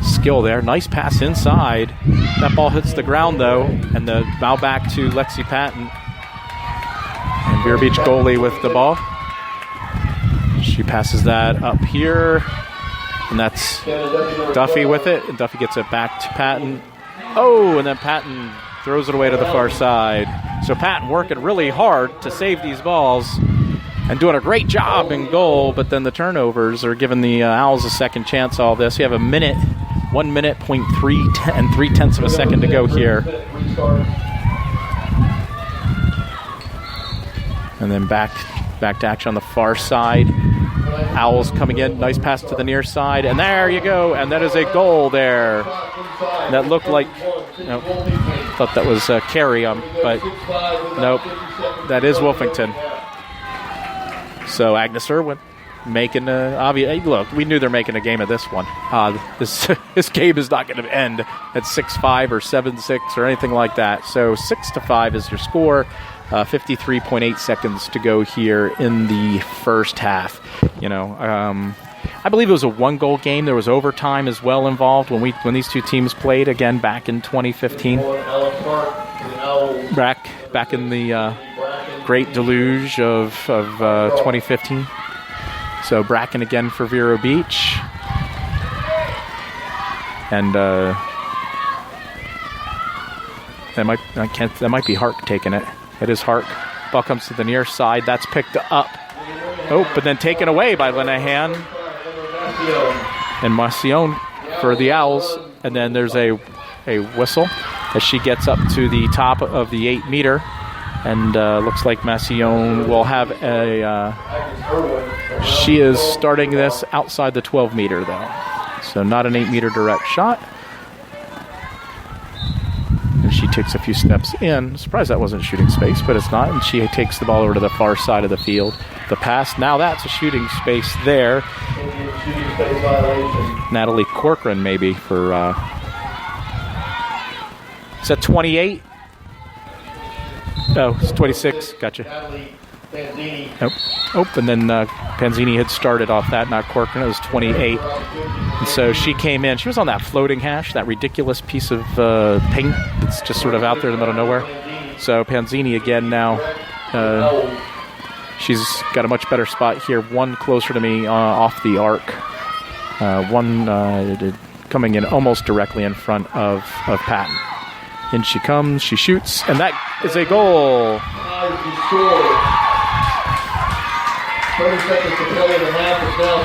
skill there. Nice pass inside. That ball hits the ground though, and the bow back to Lexi Patton. And Vero Beach goalie with the ball. She passes that up here, and that's Duffy with it. And Duffy gets it back to Patton. Oh, and then Patton throws it away to the far side. So Patton working really hard to save these balls and doing a great job in goal, but then the turnovers are giving the Owls a second chance. All this. We have 1 minute, 3/10 of a second to go here. And then back to action on the far side. Owls coming in. Nice pass to the near side. And there you go. And that is a goal there. That looked like... Nope. Thought that was Carey, but nope. That is Wolfington. So Agnes Irwin making obvious. Look, we knew they're making a game of this one. This game is not going to end at 6-5 or 7-6 or anything like that. So 6-5 is your score. 53.8 seconds to go here in the first half. I believe it was a 1-goal game. There was overtime as well involved when these two teams played again back in 2015. Back in the great deluge of 2015. So Bracken again for Vero Beach. And that might be Hart taking it. It is Hart. Ball comes to the near side. That's picked up. Oh, but then taken away by Linehan. And Macion for the Owls. And then there's a whistle as she gets up to the top of the 8-meter. And looks like Macion will have she is starting this outside the 12-meter, though. So not an 8-meter direct shot. And she takes a few steps in. Surprised that wasn't shooting space, but it's not. And she takes the ball over to the far side of the field. The pass, now that's a shooting space there. Natalie Corcoran maybe for... is that 28? Oh, it's 26. Gotcha. Oh, and then Panzini had started off that, not Corcoran. It was 28. And so she came in. She was on that floating hash, that ridiculous piece of paint that's just sort of out there in the middle of nowhere. So Panzini again now. She's got a much better spot here. One closer to me off the arc. One coming in almost directly in front of Patton. In she comes, she shoots, and that is a goal. 30 seconds to play in the half. It's now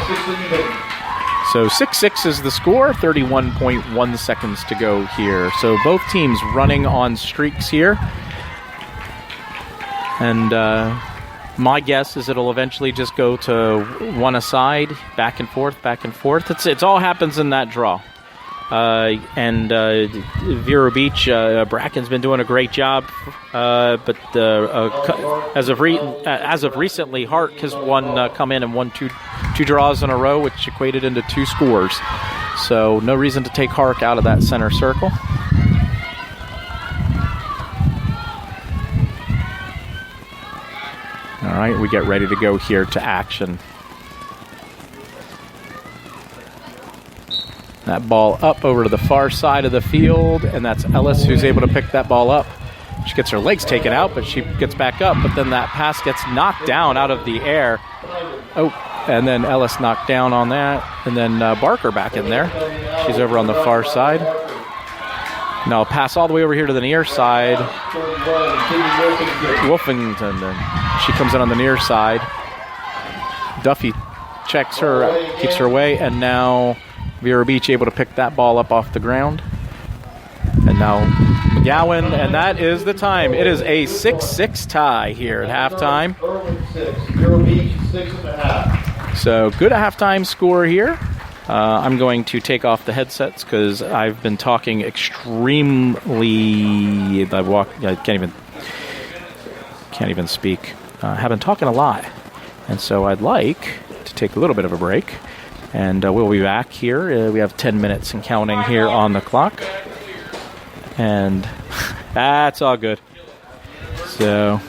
6-6. So 6-6 is the score, 31.1 seconds to go here. So both teams running on streaks here. And my guess is it'll eventually just go to one aside, back and forth, back and forth. It all happens in that draw. And Vero Beach, Bracken's been doing a great job, but as of recently, Hart has come in and won two draws in a row, which equated into 2 scores. So no reason to take Hart out of that center circle. All right, we get ready to go here to action. That ball up over to the far side of the field, and that's Ellis who's able to pick that ball up. She gets her legs taken out, but she gets back up, but then that pass gets knocked down out of the air. Oh, and then Ellis knocked down on that, and then Barker back in there. She's over on the far side. Now pass all the way over here to the near side. Wolfington, and she comes in on the near side. Duffy checks her, keeps her away, and now Vero Beach able to pick that ball up off the ground. And now McGowan, and that is the time. It is a 6-6 tie here at halftime. So good halftime score here. I'm going to take off the headsets because I've been talking extremely. I can't even speak. I've been talking a lot, and so I'd like to take a little bit of a break. And we'll be back here. We have 10 minutes and counting here on the clock. And that's all good. So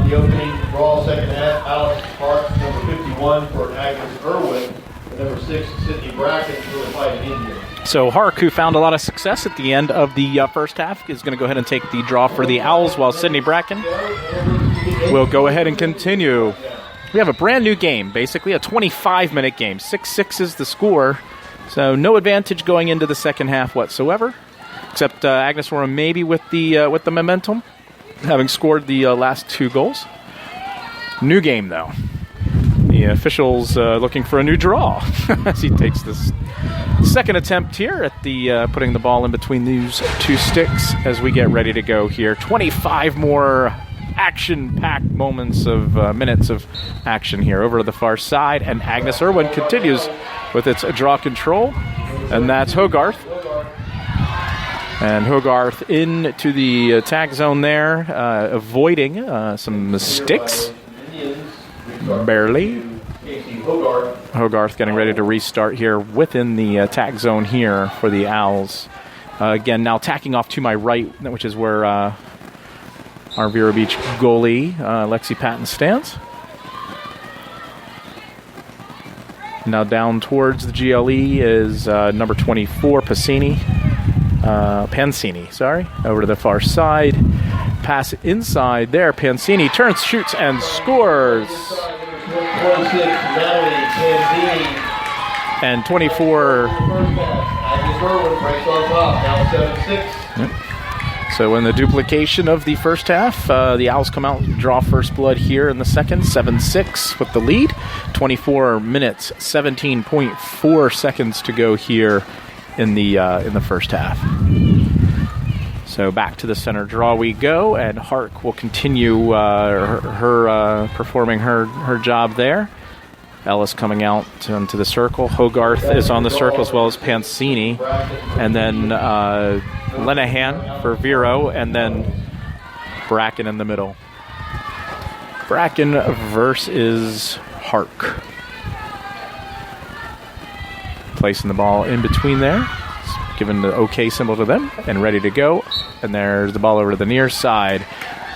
the opening draw, second half, Alex Hart, number 51 for Agnes Irwin, and number 6, Sydney Bracken for the Fighting Indians. So Hark, who found a lot of success at the end of the first half, is going to go ahead and take the draw for the Owls, while Sydney Bracken will go ahead and continue. We have a brand new game, basically a 25-minute game. 6-6 is the score, so no advantage going into the second half whatsoever, except Agnes Irwin maybe with the momentum, having scored the last 2 goals. New game, though. The officials looking for a new draw as he takes this second attempt here at the putting the ball in between these 2 sticks as we get ready to go here. 25 more action-packed minutes of action here over to the far side, and Agnes Irwin continues with its draw control, and that's Hogarth. And Hogarth into the tag zone there, avoiding some mistakes. Barely. Hogarth getting ready to restart here within the tag zone here for the Owls. Again, now tacking off to my right, which is where our Vero Beach goalie, Lexi Patton, stands. Now down towards the GLE is number 24, Pancini, over to the far side. Pass inside there. Pancini turns, shoots, and scores. 26, And 24. Agnes Irwin breaks on top, now 7-6. Yep. So in the duplication of the first half, the Owls come out and draw first blood here in the second, 7-6 with the lead. 24 minutes, 17.4 seconds to go here in the first half. So back to the center draw we go, and Hark will continue her performing her job there. Ellis coming out into the circle. Hogarth is on the circle as well as Pancini. And then Lenahan for Vero, and then Bracken in the middle. Bracken versus Hark. Placing the ball in between there. Giving the OK symbol to them and ready to go. And there's the ball over to the near side.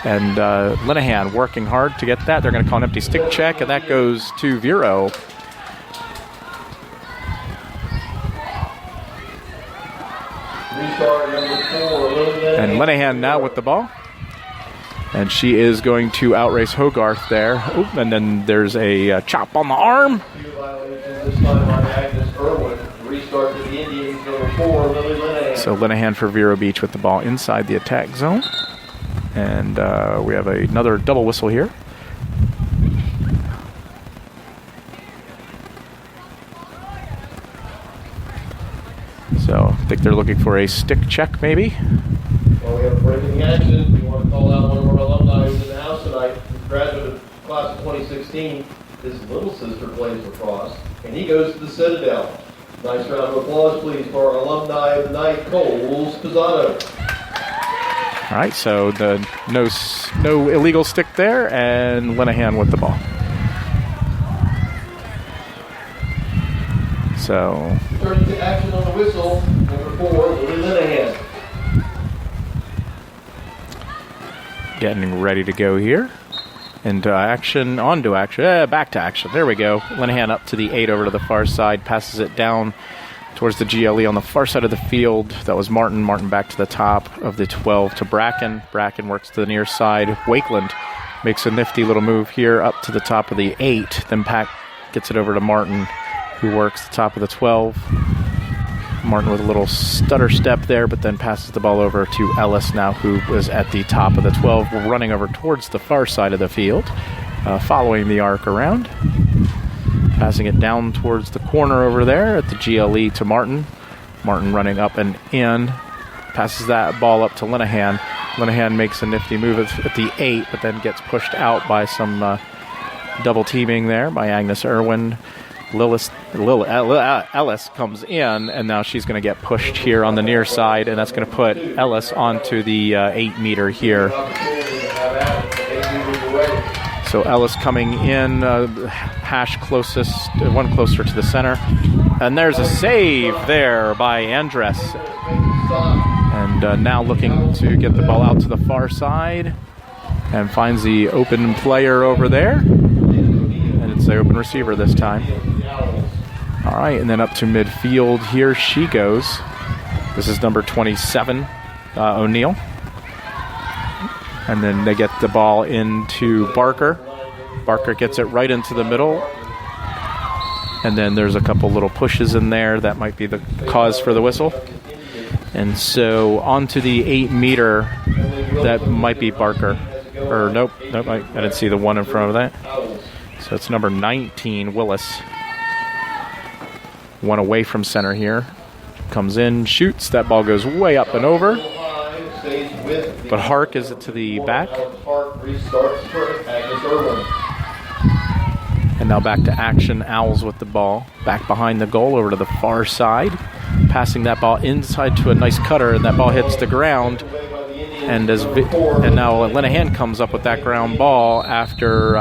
And Lenahan working hard to get that. They're going to call an empty stick check, and that goes to Vero. And Lenahan now with the ball. And she is going to outrace Hogarth there. Oop, and then there's a chop on the arm. So Lenahan for Vero Beach with the ball inside the attack zone. And we have another double whistle here. So I think they're looking for a stick check, maybe. Well, we have breaking action. We want to call out one of our alumni who's in the house tonight, graduate of class of 2016. His little sister plays lacrosse, and he goes to the Citadel. Nice round of applause, please, for our alumni of the night, Coles Pizzato. All right, so the no illegal stick there, and Lenahan with the ball. So turning to action on the whistle, number 4, Lily Lenahan. Getting ready to go here. Into action, onto action, back to action. There we go. Lenahan up to the 8 over to the far side, passes it down towards the GLE on the far side of the field. That was Martin. Martin back to the top of the 12 to Bracken. Bracken works to the near side. Wakeland makes a nifty little move here up to the top of the 8. Then Pack gets it over to Martin, who works the top of the 12. Martin with a little stutter step there, but then passes the ball over to Ellis now, who was at the top of the 12, running over towards the far side of the field, following the arc around. Passing it down towards the corner over there at the GLE to Martin. Martin running up and in. Passes that ball up to Lenahan. Lenahan makes a nifty move at the 8, but then gets pushed out by some double teaming there by Agnes Irwin. Ellis comes in, and now she's going to get pushed here on the near side, and that's going to put Ellis onto the 8-meter here. So Ellis coming in, hash closest, one closer to the center. And there's a save there by Andres. And now looking to get the ball out to the far side. and finds the open player over there. And it's the open receiver this time. All right, and then up to midfield. Here she goes. This is number 27, O'Neill. And then they get the ball into Barker. Barker gets it right into the middle. And then there's a couple little pushes in there. That might be the cause for the whistle. And so onto the 8-meter. That might be Barker. Or nope, I didn't see the one in front of that. So it's number 19, Willis. One away from center here. Comes in, shoots. That ball goes way up and over. But Hark is it to the back. And now back to action. Owls with the ball. Back behind the goal over to the far side. Passing that ball inside to a nice cutter, and that ball hits the ground. And now Lenahan comes up with that ground ball after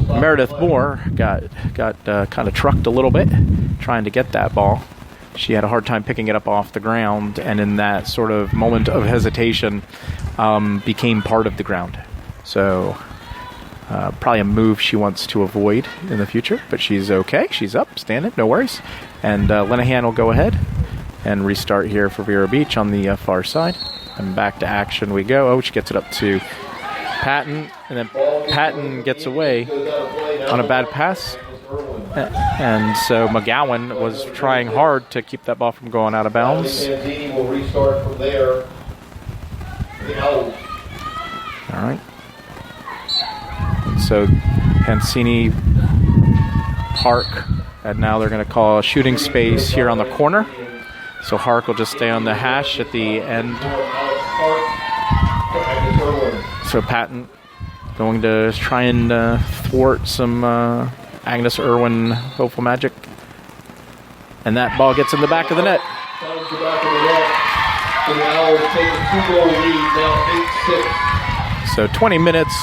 Meredith Moore got kind of trucked a little bit trying to get that ball. She had a hard time picking it up off the ground, and in that sort of moment of hesitation became part of the ground. So probably a move she wants to avoid in the future, but she's okay. She's up, standing, no worries. And Lenahan will go ahead and restart here for Vero Beach on the far side. And back to action we go. Oh, she gets it up to Patton, and then Patton gets away on a bad pass. And so McGowan was trying hard to keep that ball from going out of bounds. Will restart from there. The Owls. All right. And so Pancini, Hark, and now they're going to call a shooting space here on the corner. So Hark will just stay on the hash at the end. So Patton going to try and thwart some Agnes Irwin hopeful magic. And that ball gets in the back of the net. So 20 minutes,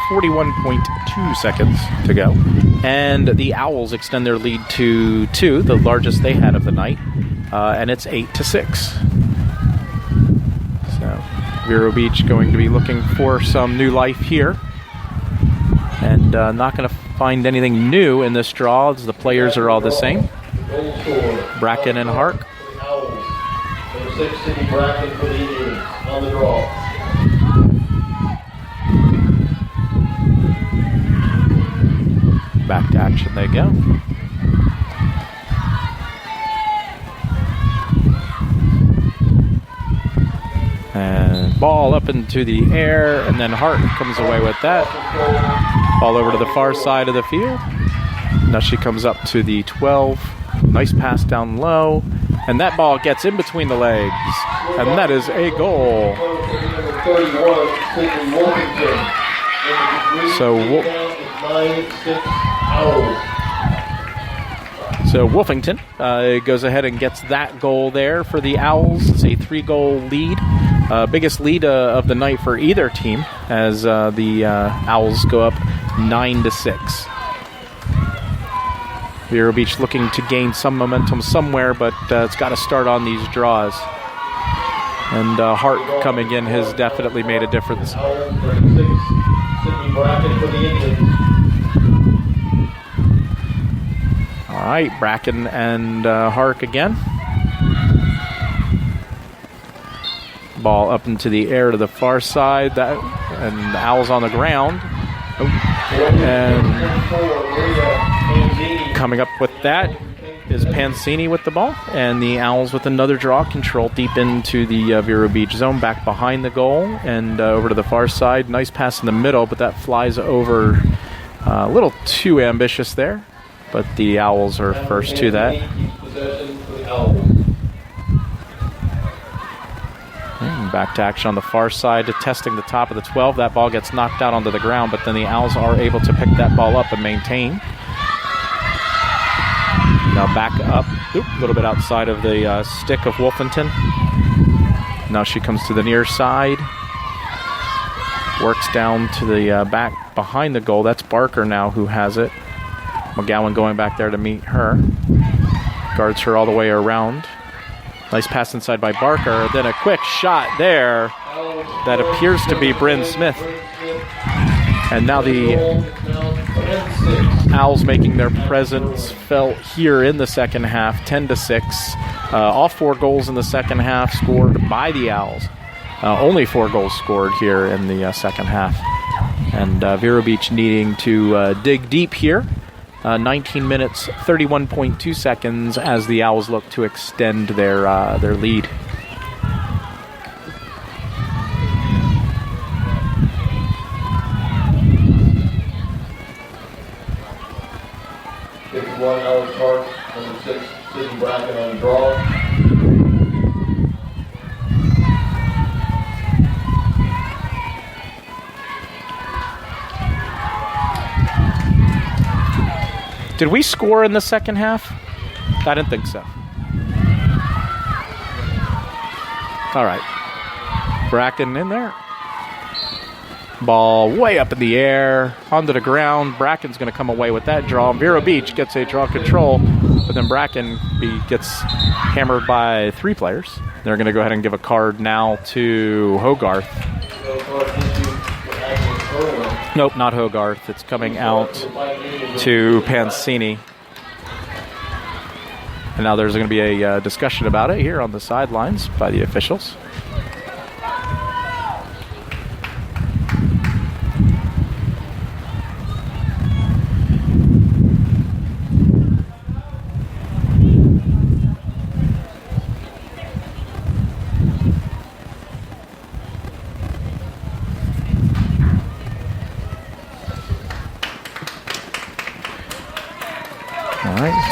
41.2 seconds to go. And the Owls extend their lead to 2, the largest they had of the night. And it's 8-6. So Vero Beach going to be looking for some new life here. And not going to find anything new in this draw, as the players are all the same. Bracken and Hark. Number 6, Cindy Bracken for the Indians on the draw. Back to action they go. And ball up into the air, and then Hart comes away with that. Ball over to the far side of the field. Now she comes up to the 12. Nice pass down low. And that ball gets in between the legs. And that is a goal. So Wolfington goes ahead and gets that goal there for the Owls. It's a 3-goal lead. Biggest lead of the night for either team, as the Owls go up 9-6. Vero Beach looking to gain some momentum somewhere, but it's got to start on these draws. And Hart coming in has definitely made a difference. All right, Bracken and Hark again. Ball up into the air to the far side, and the Owls on the ground. And coming up with that is Pancini with the ball, and the Owls with another draw, control deep into the Vero Beach zone, back behind the goal, and over to the far side. Nice pass in the middle, but that flies over a little too ambitious there. But the Owls are first to that. And back to action on the far side, testing the top of the 12. That ball gets knocked out onto the ground, but then the Owls are able to pick that ball up and maintain. Now back up, a little bit outside of the stick of Wolfington. Now she comes to the near side. Works down to the back behind the goal. That's Barker now who has it. McGowan going back there to meet her. Guards her all the way around. Nice pass inside by Barker. Then a quick shot there that appears to be Bryn Smith. And now the Owls making their presence felt here in the second half, 10-6. All 4 goals in the second half scored by the Owls. Only 4 goals scored here in the second half. And Vero Beach needing to dig deep here. 19 minutes, 31.2 seconds as the Owls look to extend their lead. One Alex Hart, number 6, Sidney Bracken on draw. Did we score in the second half? I didn't think so. All right. Bracken in there. Ball way up in the air, onto the ground. Bracken's going to come away with that draw. Vero Beach gets a draw control, but then Bracken gets hammered by 3 players. They're going to go ahead and give a card now to Hogarth. Nope, not Hogarth. It's coming out to Pansini. And now there's going to be a discussion about it here on the sidelines by the officials.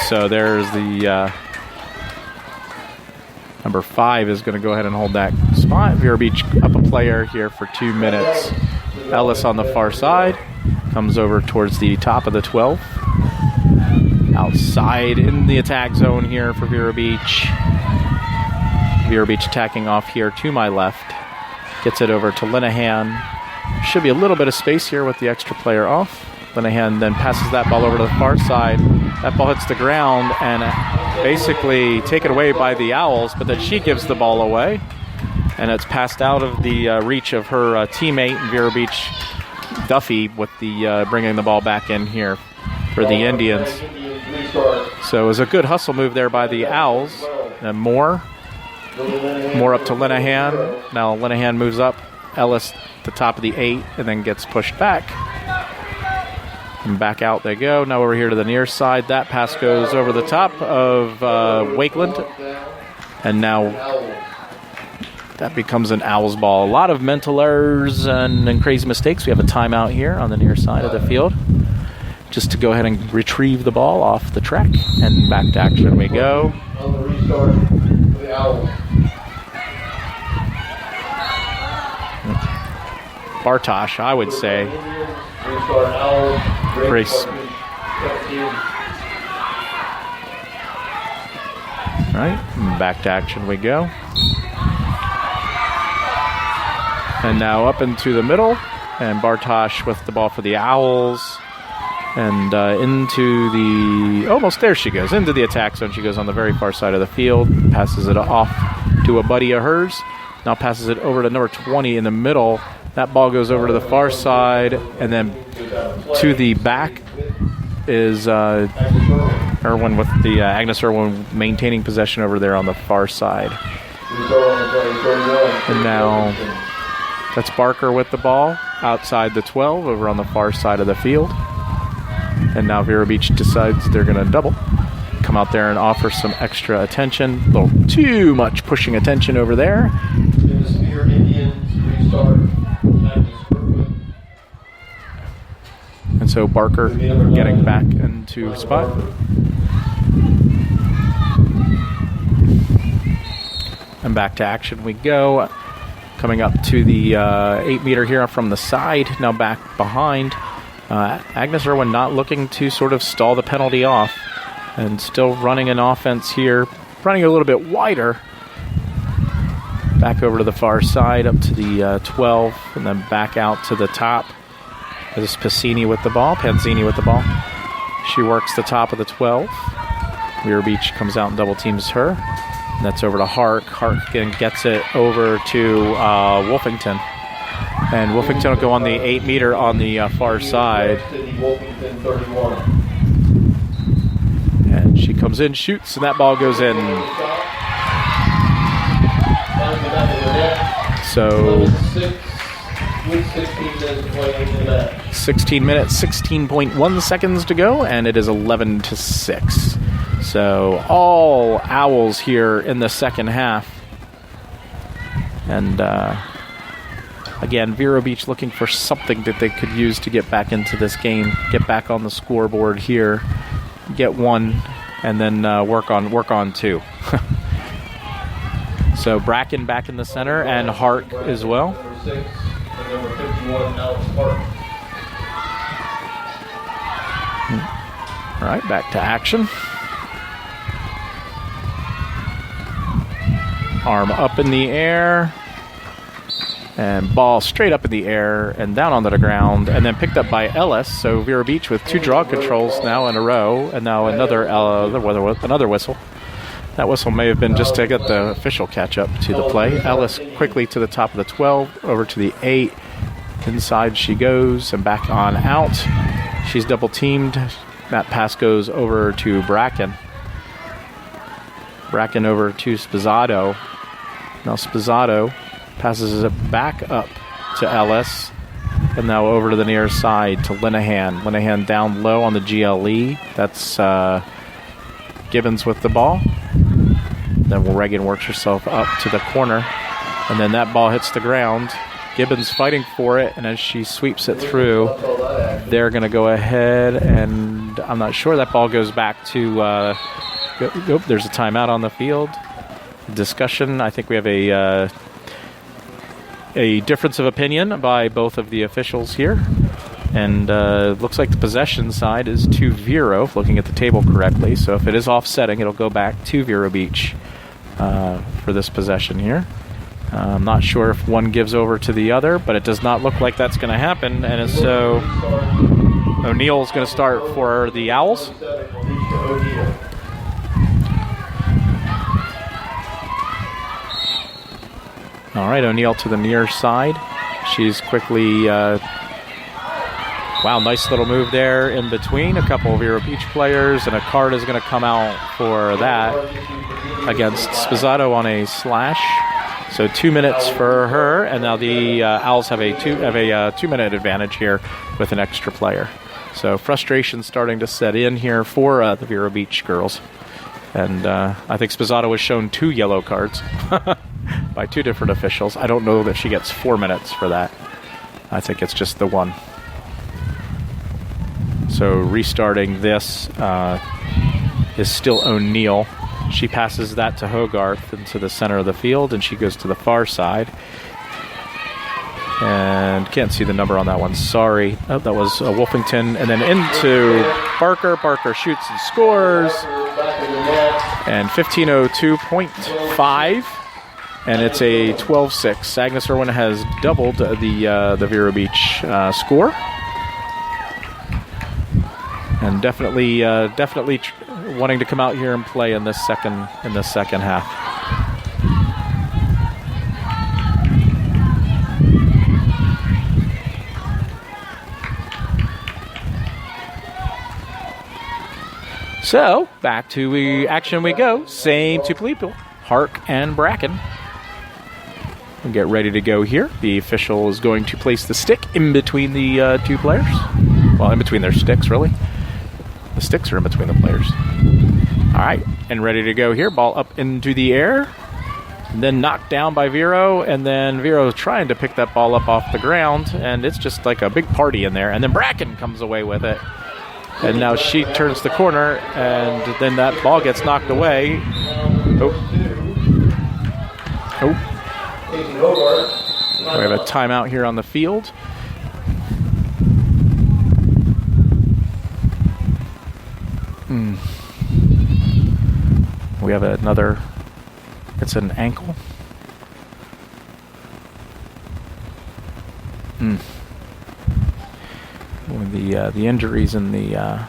So there's the number 5 is going to go ahead and hold that spot. Vero Beach up a player here for 2 minutes. Ellis on the far side comes over towards the top of the 12. Outside in the attack zone here for Vero Beach. Vero Beach attacking off here to my left. Gets it over to Linehan. Should be a little bit of space here with the extra player off. Linehan then passes that ball over to the far side. That ball hits the ground and basically taken away by the Owls, but then she gives the ball away. And it's passed out of the reach of her teammate, Vero Beach Duffy, with the bringing the ball back in here for the Indians. So it was a good hustle move there by the Owls. And Moore up to Linehan. Now Linehan moves up. Ellis at the top of the 8 and then gets pushed back. And back out they go. Now over here to the near side. That pass goes over the top of Wakeland. And now that becomes an Owls ball. A lot of mental errors and crazy mistakes. We have a timeout here on the near side of the field. Just to go ahead and retrieve the ball off the track. And back to action we go. On the restart for the Owls. Bartosh, I would say. Restart Owls. Grace. Right, back to action we go. And now up into the middle. And Bartosh with the ball for the Owls. And into the... Almost there she goes. Into the attack zone. She goes on the very far side of the field. Passes it off to a buddy of hers. Now passes it over to number 20 in the middle. That ball goes over to the far side. And then to the back is Irwin with the Agnes Irwin maintaining possession over there on the far side. And now that's Barker with the ball outside the 12 over on the far side of the field. And now Vero Beach decides they're going to double. Come out there and offer some extra attention. A little too much pushing attention over there. And so Barker getting back into spot. And back to action we go. Coming up to the 8-meter here from the side. Now back behind. Agnes Irwin not looking to sort of stall the penalty off. And still running an offense here. Running a little bit wider. Back over to the far side, up to the 12. And then back out to the top. This is Pansini with the ball. She works the top of the 12. Vero Beach comes out and double teams her. And that's over to Hart. Hart again gets it over to Wolfington. And Wolfington will go on the 8-meter on the far side. City, Wolfington 31. And she comes in, shoots, and that ball goes in. So 16 minutes, 16.1 seconds to go, and it is 11-6. So all Owls here in the second half. And again, Vero Beach looking for something that they could use to get back into this game, get back on the scoreboard here, get one, and then work on two. So Bracken back in the center, and Hart as well. Number 6 and number 51, Alex Hart. All right, back to action. Arm up in the air, and ball straight up in the air and down onto the ground, and then picked up by Ellis. So Vero Beach with 2 draw controls now in a row, and now another whistle. That whistle may have been just to get the official catch up to the play. Ellis quickly to the top of the 12, over to the 8. Inside she goes and back on out. She's double teamed. That pass goes over to Bracken. Bracken over to Spizzato. Now Spizzato passes it back up to Ellis. And now over to the near side to Linehan. Linehan down low on the GLE. That's Gibbons with the ball. Then Reagan works herself up to the corner. And then that ball hits the ground. Gibbons fighting for it, and as she sweeps it through, they're going to go ahead, and I'm not sure. That ball goes back to... there's a timeout on the field. Discussion. I think we have a difference of opinion by both of the officials here. And looks like the possession side is to Vero, looking at the table correctly. So if it is offsetting, it'll go back to Vero Beach for this possession here. I'm not sure if one gives over to the other, but it does not look like that's going to happen. And so O'Neill's going to start for the Owls. All right, O'Neill to the near side. She's quickly... wow, nice little move there in between. A couple of Vero Beach players, and a card is going to come out for that against Spizzato on a slash. So 2 minutes for her, and now the Owls have a 2-minute advantage here with an extra player. So frustration starting to set in here for the Vero Beach girls. And I think Spizzato was shown 2 yellow cards by 2 different officials. I don't know that she gets 4 minutes for that. I think it's just the one. So restarting this is still O'Neill. She passes that to Hogarth into the center of the field, and she goes to the far side. And can't see the number on that one. Sorry. Oh, that was Wolfington. And then into Barker. Barker shoots and scores. And 15:02.5. And it's a 12-6. Agnes Irwin has doubled the Vero Beach score. And definitely wanting to come out here and play in this second half. So back to action we go. Same 2 people, Hark and Bracken. We'll get ready to go here. The official is going to place the stick in between the 2 players. Well, in between their sticks, really. The sticks are in between the players. All right, and ready to go here. Ball up into the air. And then knocked down by Vero, and then Vero trying to pick that ball up off the ground, and it's just like a big party in there. And then Bracken comes away with it. And now she turns the corner, and then that ball gets knocked away. Oh. We have a timeout here on the field. We have another, it's an ankle. The injuries in the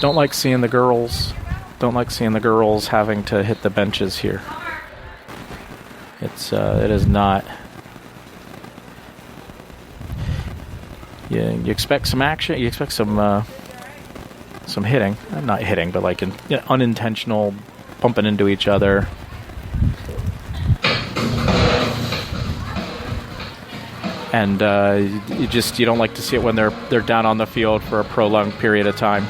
don't like seeing the girls Don't like seeing the girls having to hit the benches here. It is not. Yeah, you expect some action. You expect some hitting. Not hitting, but like unintentional bumping into each other. And you don't like to see it when they're down on the field for a prolonged period of time.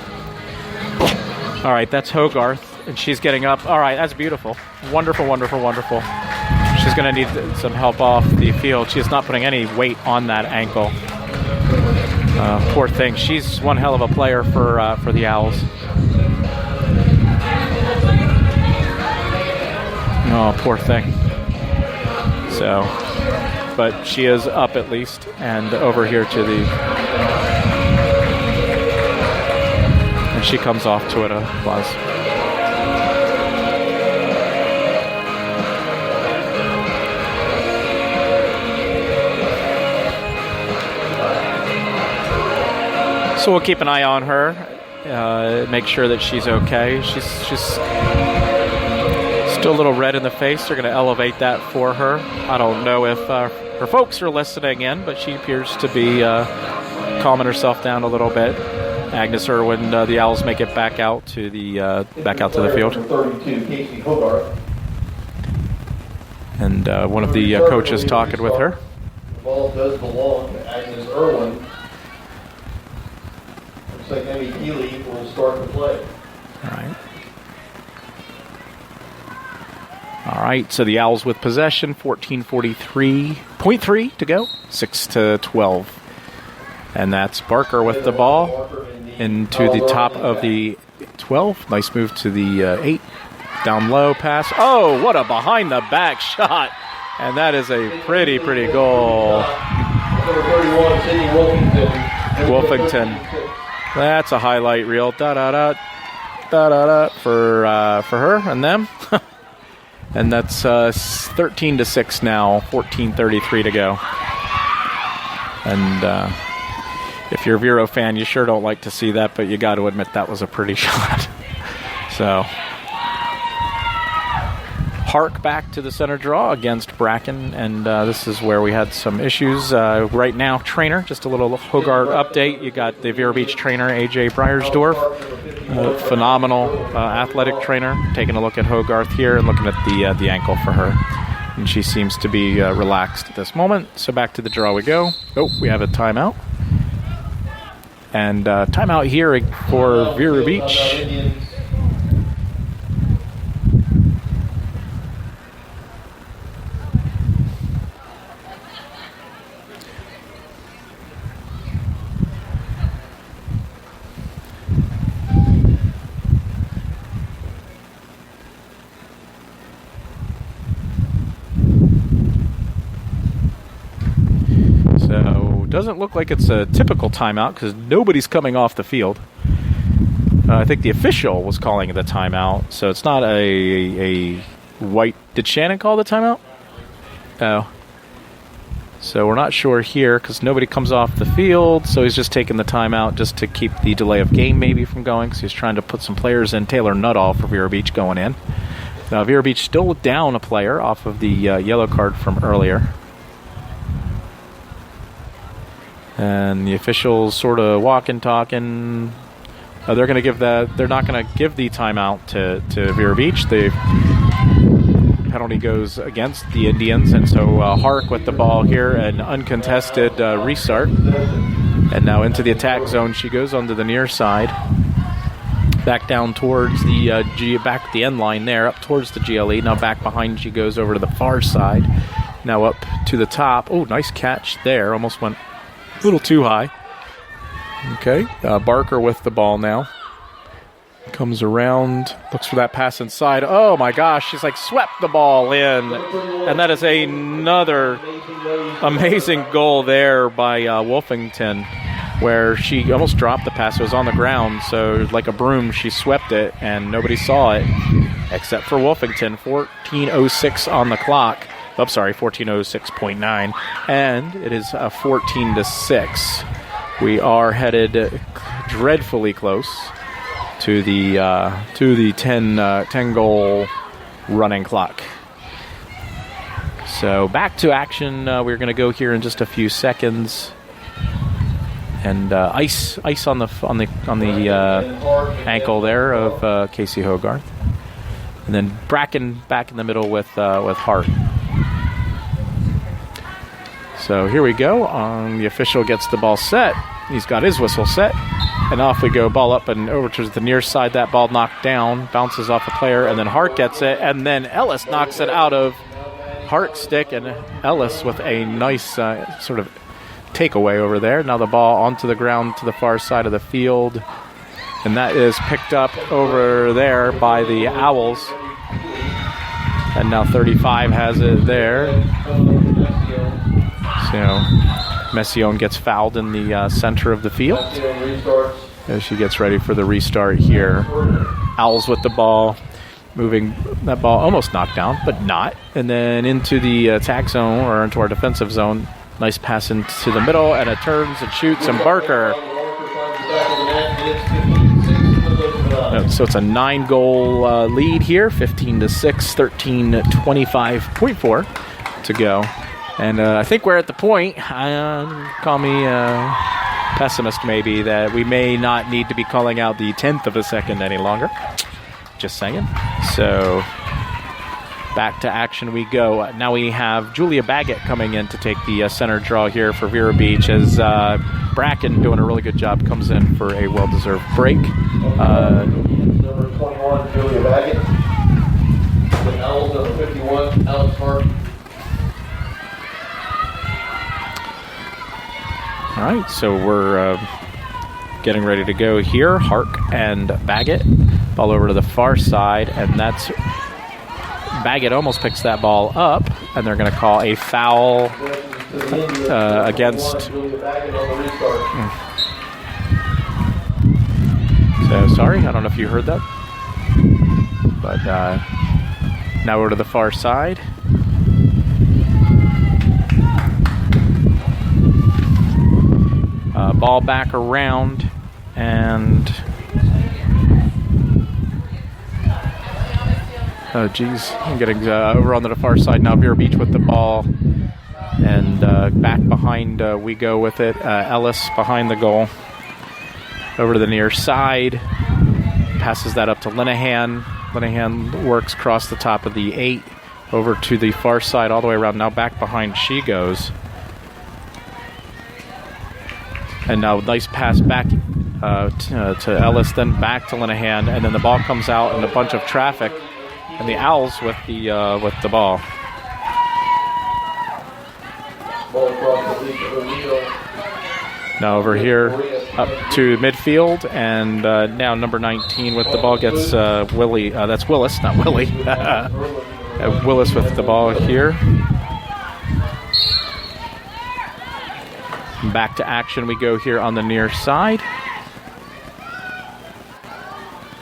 All right, that's Hogarth, and she's getting up. All right, that's beautiful. Wonderful, wonderful, wonderful. She's going to need some help off the field. She's not putting any weight on that ankle. Poor thing. She's one hell of a player for the Owls. Oh, poor thing. So, but she is up at least, and over here to the... And she comes off to it, applause. So we'll keep an eye on her, make sure that she's okay. She's still a little red in the face. They're going to elevate that for her. I don't know if her folks are listening in, but she appears to be calming herself down a little bit. Agnes Irwin, the Owls make it back out to the field. 32, Casey Hogarth. And one of the coaches talking with her. The ball does belong to Agnes Irwin. Looks like Emmy Healy will start the play. All right, so the Owls with possession, 14:43.3 to go, 6-12. And that's Barker with the ball into the top of the 12. Nice move to the 8. Down low pass. Oh, what a behind-the-back shot. And that is a pretty goal. Number 31, Sydney Wolfington. That's a highlight reel. Da-da-da. Da-da-da for her and them. And that's 13-6 now, 14:33 to go. And if you're a Vero fan, you sure don't like to see that, but you got to admit that was a pretty shot. So, Hark back to the center draw against Bracken, and this is where we had some issues. Right now, trainer, just a little Hogarth update. You got the Vero Beach trainer, A.J. Bryersdorf, phenomenal athletic trainer, taking a look at Hogarth here and looking at the ankle for her. And she seems to be relaxed at this moment. So back to the draw we go. Oh, we have a timeout. And timeout here for Vero Beach. Doesn't look like it's a typical timeout because nobody's coming off the field. I think the official was calling the timeout, so it's not a white... Did Shannon call the timeout? Oh. So we're not sure here because nobody comes off the field, so he's just taking the timeout just to keep the delay of game maybe from going because he's trying to put some players in. Taylor Nuttall for Vero Beach going in. Now Vero Beach still down a player off of the yellow card from earlier. And the officials sort of walking, talking. They're going to give that. They're not going to give the timeout to Vero Beach. The penalty goes against the Indians, and so Hark with the ball here, an uncontested restart. And now into the attack zone she goes onto the near side, back down towards the back the end line there, up towards the GLE. Now back behind she goes over to the far side. Now up to the top. Oh, nice catch there. Almost went a little too high. Okay, Barker with the ball now. Comes around, looks for that pass inside. Oh my gosh, she's like swept the ball in. And that is another amazing goal there by Wolfington, where she almost dropped the pass. It was on the ground, so like a broom, she swept it, and nobody saw it except for Wolfington. 14:06 on the clock. Oh, sorry, 14:06.9. And it is 14-6. We are headed dreadfully close to the 10 goal running clock. So back to action. We're going to go here in just a few seconds. And ice on the ankle there of Casey Hogarth, and then Bracken back in the middle with Hart. So here we go. The official gets the ball set. He's got his whistle set, and off we go. Ball up and over to the near side. That ball knocked down, bounces off a player, and then Hart gets it, and then Ellis knocks it out of Hart's stick, and Ellis with a nice sort of takeaway over there. Now the ball onto the ground to the far side of the field, and that is picked up over there by the Owls. And now 35 has it there. So Messione gets fouled in the center of the field as she gets ready for the restart here. Owls with the ball, moving that ball almost knocked down, but not. And then into the attack zone, or into our defensive zone. Nice pass into the middle, and it turns and shoots, and Barker. So it's a 9-goal lead here, 15-6, 13-25.4 to go. And I think we're at the point, call me pessimist maybe, that we may not need to be calling out the 10th of a second any longer. Just saying. So back to action we go. Now we have Julia Baggett coming in to take the center draw here for Vero Beach, as Bracken, doing a really good job, comes in for a well-deserved break. Number 21, Julia Baggett. The Owls, number 51, Alex Hart. All right, so we're getting ready to go here. Hark and Baggett. Ball over to the far side, and that's Baggett almost picks that ball up, and they're going to call a foul against. So sorry, I don't know if you heard that, but now over to the far side. Ball back around, and oh geez, I'm getting over onto the far side now. Vero Beach with the ball, and back behind we go with it. Ellis behind the goal, over to the near side, passes that up to Linehan. Linehan works across the top of the 8, over to the far side, all the way around. Now back behind she goes. And now nice pass back to Ellis, then back to Linehan, and then the ball comes out in a bunch of traffic, and the Owls with the ball. Now over here up to midfield, and now number 19 with the ball gets Willie. That's Willis, not Willie. Willis with the ball here. Back to action we go here on the near side.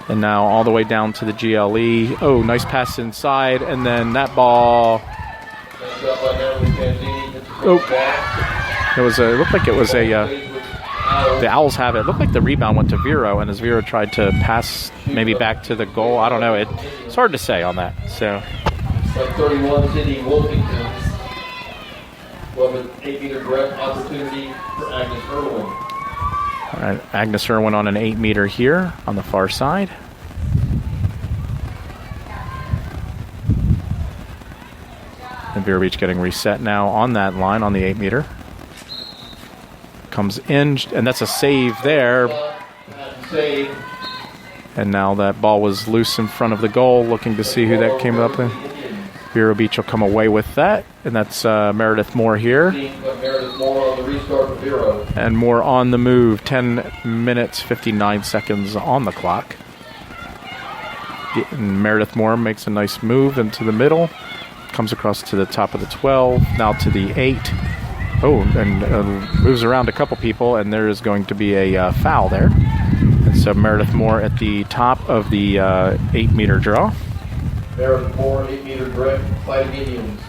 And now all the way down to the GLE. Oh, nice pass inside, and then that ball. Oh, it looked like it was a. The Owls have it. It looked like the rebound went to Vero, and as Vero tried to pass maybe back to the goal, I don't know. It's hard to say on that. So. 31, Cindy Wolfington. Well, an 8-meter direct opportunity for Agnes Irwin. All right, Agnes Irwin on an 8-meter here on the far side. And Vero Beach getting reset now on that line on the 8-meter. Comes in, and that's a save there. Save. And now that ball was loose in front of the goal, looking to see who that came up with. Vero Beach will come away with that, and that's Meredith Moore here. Meredith Moore on the restart for Vero. And Moore on the move, 10 minutes, 59 seconds on the clock. And Meredith Moore makes a nice move into the middle, comes across to the top of the 12, now to the 8. Oh, and moves around a couple people, and there is going to be a foul there. And so Meredith Moore at the top of the 8-meter draw. Meredith Moore, 8-meter direct, Fighting Indians.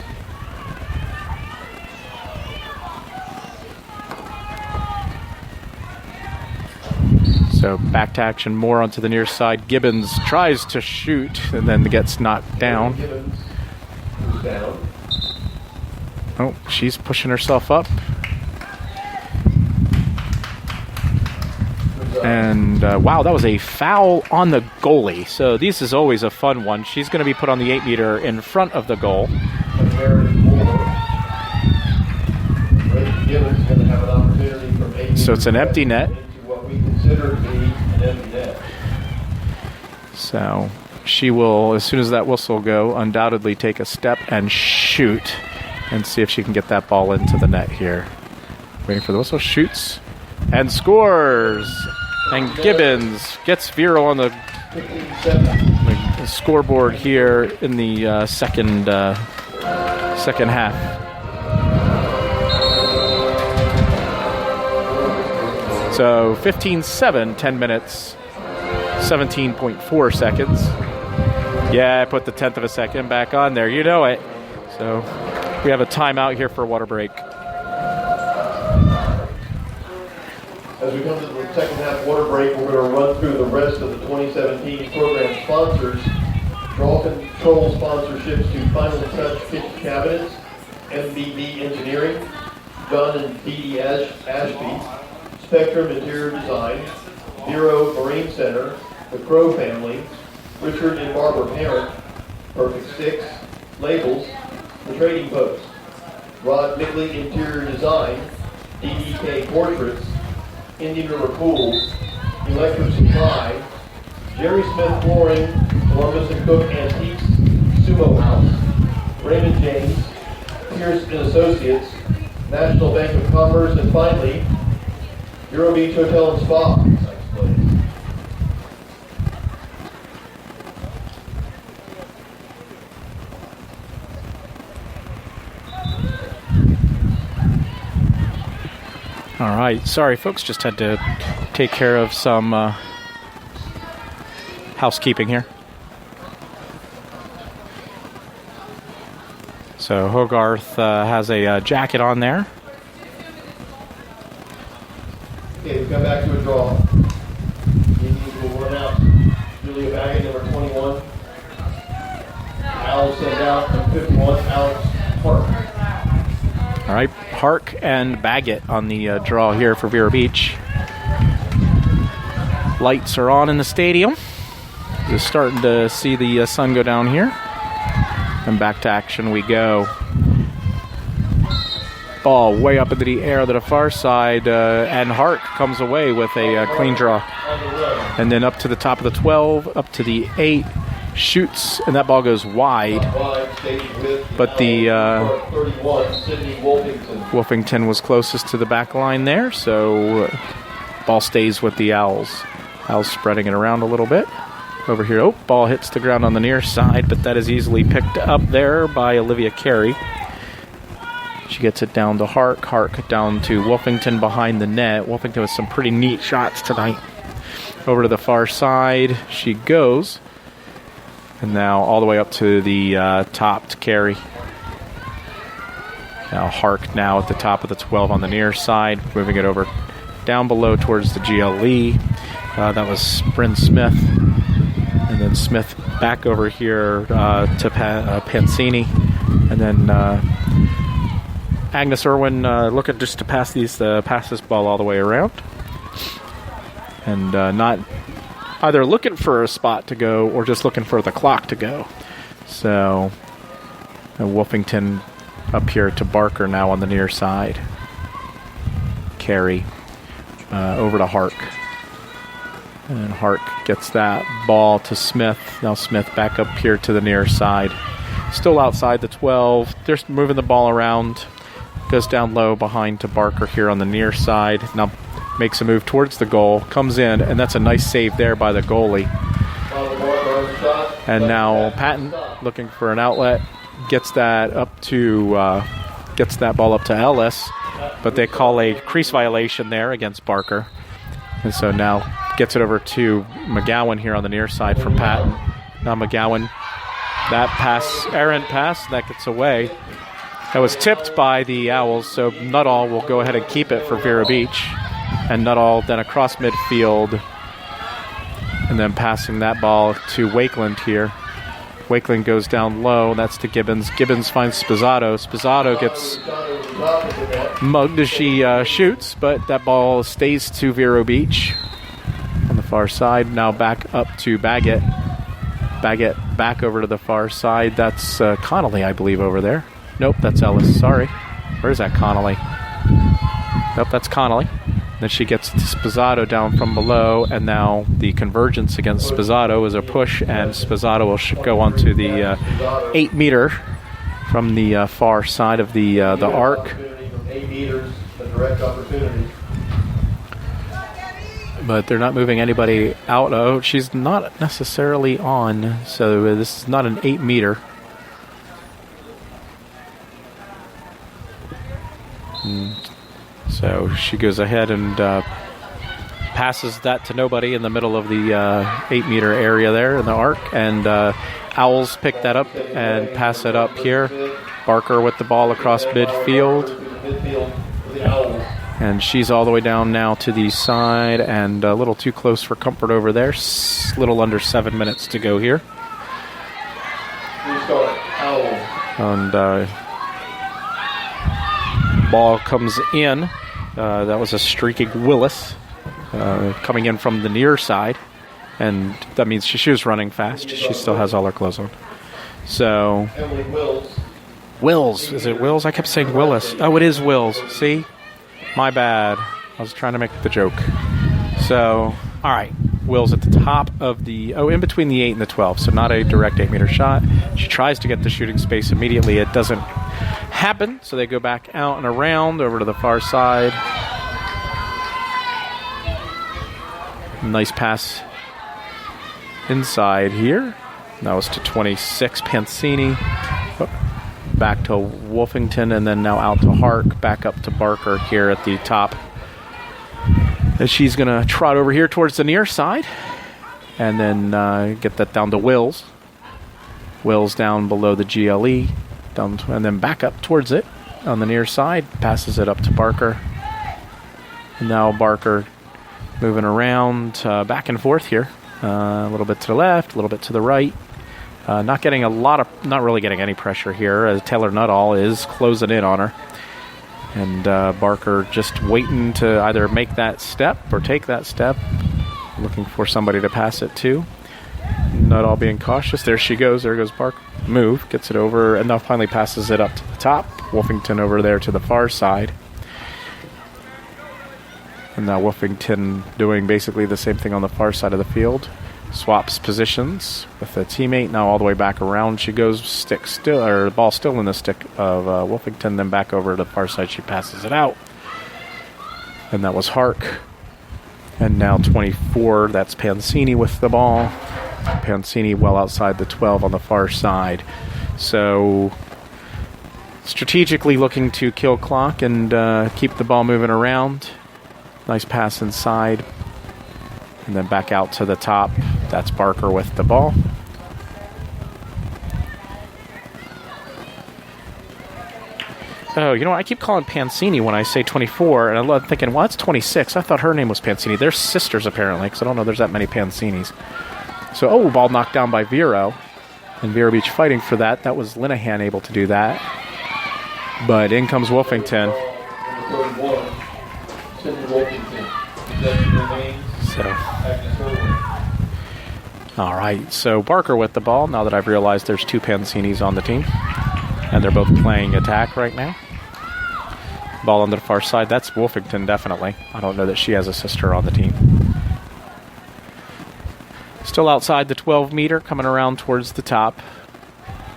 So back to action, more onto the near side. Gibbons tries to shoot and then gets knocked down. Gibbons is down. Oh, she's pushing herself up. And wow, that was a foul on the goalie. So this is always a fun one. She's going to be put on the 8-meter in front of the goal. So it's an empty net. What we consider to be an empty net. So she will, as soon as that whistle go, undoubtedly take a step and shoot and see if she can get that ball into the net here. Waiting for the whistle, shoots and scores. And Gibbons gets Vero on the scoreboard here in the second half. So 15-7, 10 minutes, 17.4 seconds. Yeah, I put the 10th of a second back on there. You know it. So we have a timeout here for a water break. As we come to the second half water break, we're going to run through the rest of the 2017 program sponsors. Draw control sponsorships to Final Touch Kitchen Cabinets, MBB Engineering, John and Dee Ashby, Spectrum Interior Design, Vero Marine Center, the Crow Family, Richard and Barbara Parent, Perfect Sticks, Labels, The Trading Post, Rod Nickley Interior Design, DDK Portraits, Indian River Pools, Electric Supply, Jerry Smith Flooring, Columbus and Cook Antiques, Sumo House, Raymond James, Pierce and Associates, National Bank of Commerce, and finally, Vero Beach Hotel and Spa. All right. Sorry, folks. Just had to take care of some housekeeping here. So Hogarth has a jacket on there. Okay, we come back to a draw. Indians will run out Julia Baggett, number 21. Al sends out number 51, Alex Park. All right, Park and Baggett on the draw here for Vero Beach. Lights are on in the stadium. Just starting to see the sun go down here. And back to action we go. Ball way up into the air to the far side, and Hart comes away with a clean draw. And then up to the top of the 12, up to the 8, shoots, and that ball goes wide. But the Wolfington was closest to the back line there, so ball stays with the Owls. Owls spreading it around a little bit. Over here, ball hits the ground on the near side, but that is easily picked up there by Olivia Carey. She gets it down to Hark. Hark down to Wolfington behind the net. Wolfington with some pretty neat shots tonight. Over to the far side she goes. And now all the way up to the top to Carey. Now Hark now at the top of the 12 on the near side. Moving it over down below towards the GLE. That was Bryn Smith. And then Smith back over here to Pansini. And then Agnes Irwin looking just to pass this ball all the way around. And not either looking for a spot to go or just looking for the clock to go. So Wolfington up here to Barker now on the near side. Carey over to Hark. And Hark gets that ball to Smith. Now Smith back up here to the near side. Still outside the 12. They're moving the ball around. Goes down low behind to Barker here on the near side. Now makes a move towards the goal. Comes in, and that's a nice save there by the goalie. And now Patton looking for an outlet. Gets that ball up to Ellis. But they call a crease violation there against Barker. And so now gets it over to McGowan here on the near side for Patton. Now McGowan, that pass, errant pass, that gets away. That was tipped by the Owls, so Nuttall will go ahead and keep it for Vero Beach. And Nuttall then across midfield And then passing that ball to Wakeland here. Wakeland goes down low. That's to Gibbons. Gibbons finds Spizzato. Spizzato gets mugged as she shoots, but that ball stays to Vero Beach on the far side. Now back up to Baggett. Baggett back over to the far side. That's Connolly, I believe, over there. Nope, that's Ellis. Sorry. Where's that Connolly? Nope, that's Connolly. Then she gets Spizzato down from below, and now the convergence against Spizzato is a push, and Spizzato will go onto the 8-meter from the far side of the arc. 8 meters, a direct opportunity. But they're not moving anybody out. Oh, she's not necessarily on, so this is not an 8-meter. So she goes ahead and passes that to nobody in the middle of the 8-meter area there in the arc. And Owls pick that up and pass it up here. Barker with the ball across midfield. And she's all the way down now to the side and a little too close for comfort over there. Little under 7 minutes to go here. And ball comes in. That was a streaking Willis coming in from the near side. And that means she was running fast. She still has all her clothes on. So, Wills. Is it Wills? I kept saying Willis. Oh, it is Wills. See? My bad. I was trying to make the joke. So, all right. Wills at the top of the... in between the 8 and the 12. So not a direct 8-meter shot. She tries to get the shooting space immediately. It doesn't happen. So they go back out and around over to the far side. Nice pass inside here. That was to 26, Pancini. Back to Wolfington, and then now out to Hark. Back up to Barker here at the top. And she's going to trot over here towards the near side. And then get that down to Wills. Wills down below the GLE. And then back up towards it on the near side. Passes it up to Barker. And now Barker moving around back and forth here. A little bit to the left, a little bit to the right. Not really getting any pressure here, as Taylor Nuttall is closing in on her. And Barker just waiting to either make that step or take that step. Looking for somebody to pass it to. Nuttall being cautious. There she goes. There goes Barker. Move. Gets it over. And now finally passes it up to the top. Wolfington over there to the far side. And now Wolfington doing basically the same thing on the far side of the field. Swaps positions with a teammate. Now all the way back around she goes. Stick still, or ball still in the stick of Wolfington. Then back over to the far side. She passes it out. And that was Hark. And now 24. That's Pancini with the ball. Pancini well outside the 12 on the far side. So strategically looking to kill clock and keep the ball moving around. Nice pass inside. And then back out to the top. That's Barker with the ball. Oh, you know what? I keep calling Pancini when I say 24, and I'm thinking, well, that's 26. I thought her name was Pancini. They're sisters, apparently, because I don't know there's that many Pancinis. So, ball knocked down by Vero. And Vero Beach fighting for that. That was Linehan able to do that. But in comes Wolfington. All right, so Barker with the ball, now that I've realized there's two Pancinis on the team. And they're both playing attack right now. Ball on the far side, that's Wolfington, definitely. I don't know that she has a sister on the team. Still outside the 12-meter, coming around towards the top.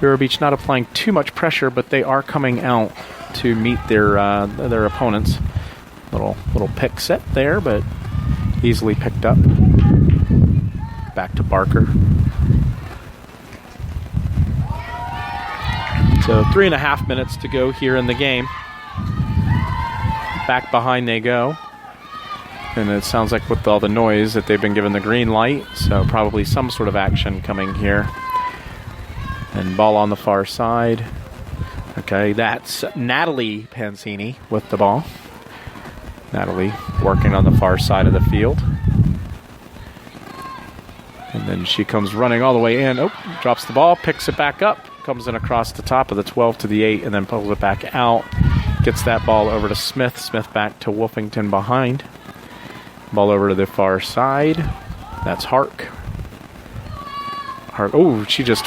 Vero Beach not applying too much pressure, but they are coming out to meet their opponents. Little pick set there, but easily picked up. Back to Barker. So 3.5 minutes to go here in the game. Back behind they go. And it sounds like with all the noise that they've been given the green light. So probably some sort of action coming here. And ball on the far side. Okay, that's Natalie Pancini with the ball. Natalie working on the far side of the field. And then she comes running all the way in. Oh, drops the ball, picks it back up, comes in across the top of the 12 to the 8, and then pulls it back out. Gets that ball over to Smith. Smith back to Wolfington behind. Ball over to the far side. That's Hark. Oh, she just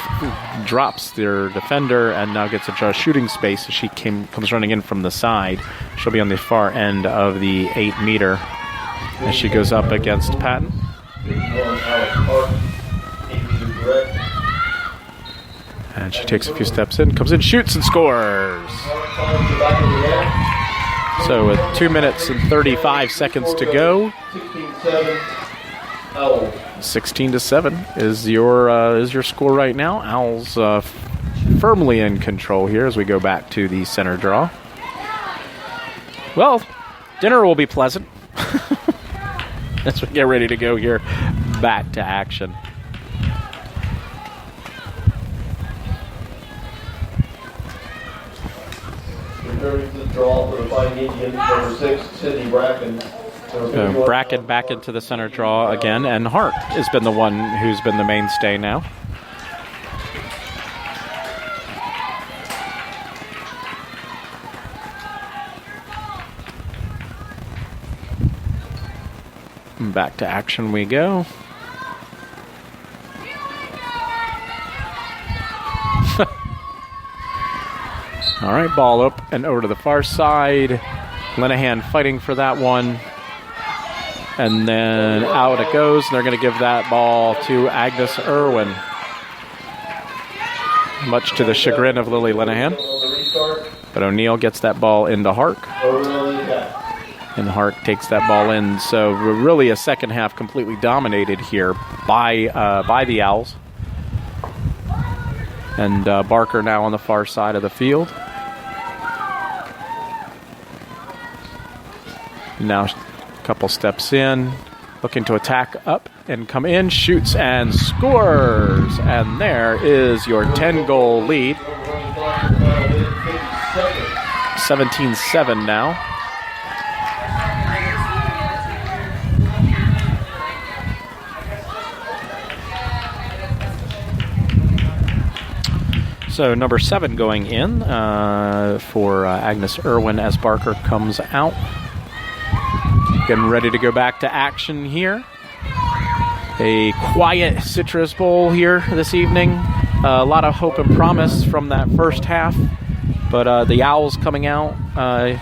drops their defender and now gets a shooting space as she comes running in from the side. She'll be on the far end of the 8-meter as she goes up against Patton. And she takes a few steps in, comes in, shoots, and scores. So with 2 minutes and 35 seconds to go, 16-7 is your score right now. Owls firmly in control here as we go back to the center draw. Well, dinner will be pleasant as we get ready to go here back to action. Returning to the draw for the Fighting Indians, number 6, Sydney Bracken. Bracken back into the center draw again, and Hart has been the one who's been the mainstay now. And back to action we go. All right, ball up and over to the far side. Linehan fighting for that one. And then out it goes, and they're going to give that ball to Agnes Irwin. Much to the chagrin of Lily Linehan. But O'Neill gets that ball into Hark. And Hark takes that ball in. So really a second half completely dominated here by the Owls. And Barker now on the far side of the field. Now a couple steps in, looking to attack up and come in, shoots and scores. And there is your 10-goal lead. 17-7 now. So number 7 going in for Agnes Irwin as Barker comes out. Getting ready to go back to action here. A quiet Citrus Bowl here this evening. A lot of hope and promise from that first half. But the Owls coming out. A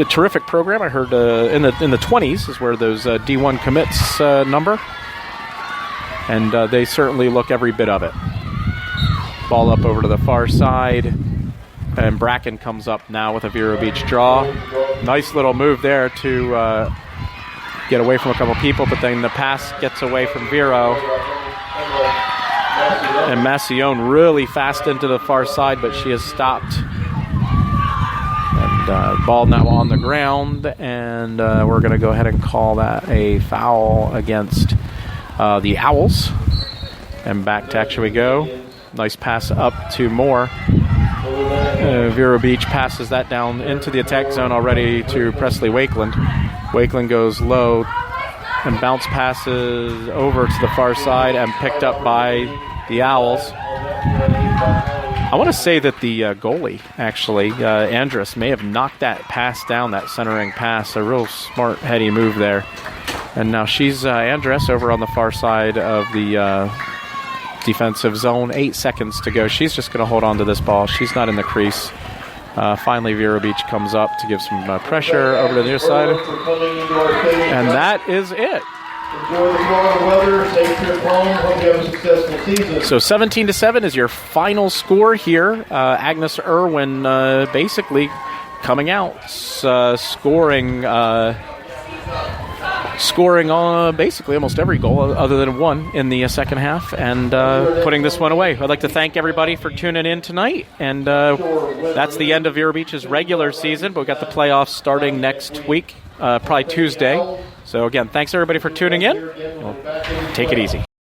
terrific program. I heard in the 20s is where those D1 commits number. And they certainly look every bit of it. Ball up over to the far side. And Bracken comes up now with a Vero Beach draw. Nice little move there to get away from a couple people, but then the pass gets away from Vero. And Massione really fast into the far side, but she has stopped. And ball now on the ground, and we're going to go ahead and call that a foul against the Owls. And back to action we go. Nice pass up to Moore. Vero Beach passes that down into the attack zone already to Presley Wakeland. Wakeland goes low and bounce passes over to the far side and picked up by the Owls. I want to say that the goalie, actually, Andrus, may have knocked that pass down, that centering pass. A real smart, heady move there. And now she's Andrus over on the far side of the defensive zone. 8 seconds to go. She's just going to hold on to this ball. She's not in the crease. Finally, Vero Beach comes up to give some pressure over to the other side. And that is it. Enjoy the Florida weather. Stay trip home. Hope you have a successful season. So 17-7 is your final score here. Agnes Irwin basically coming out, scoring on basically almost every goal other than one in the second half, and putting this one away. I'd like to thank everybody for tuning in tonight, and that's the end of Vero Beach's regular season, but we've got the playoffs starting next week, probably Tuesday. So again, thanks everybody for tuning in. Take it easy.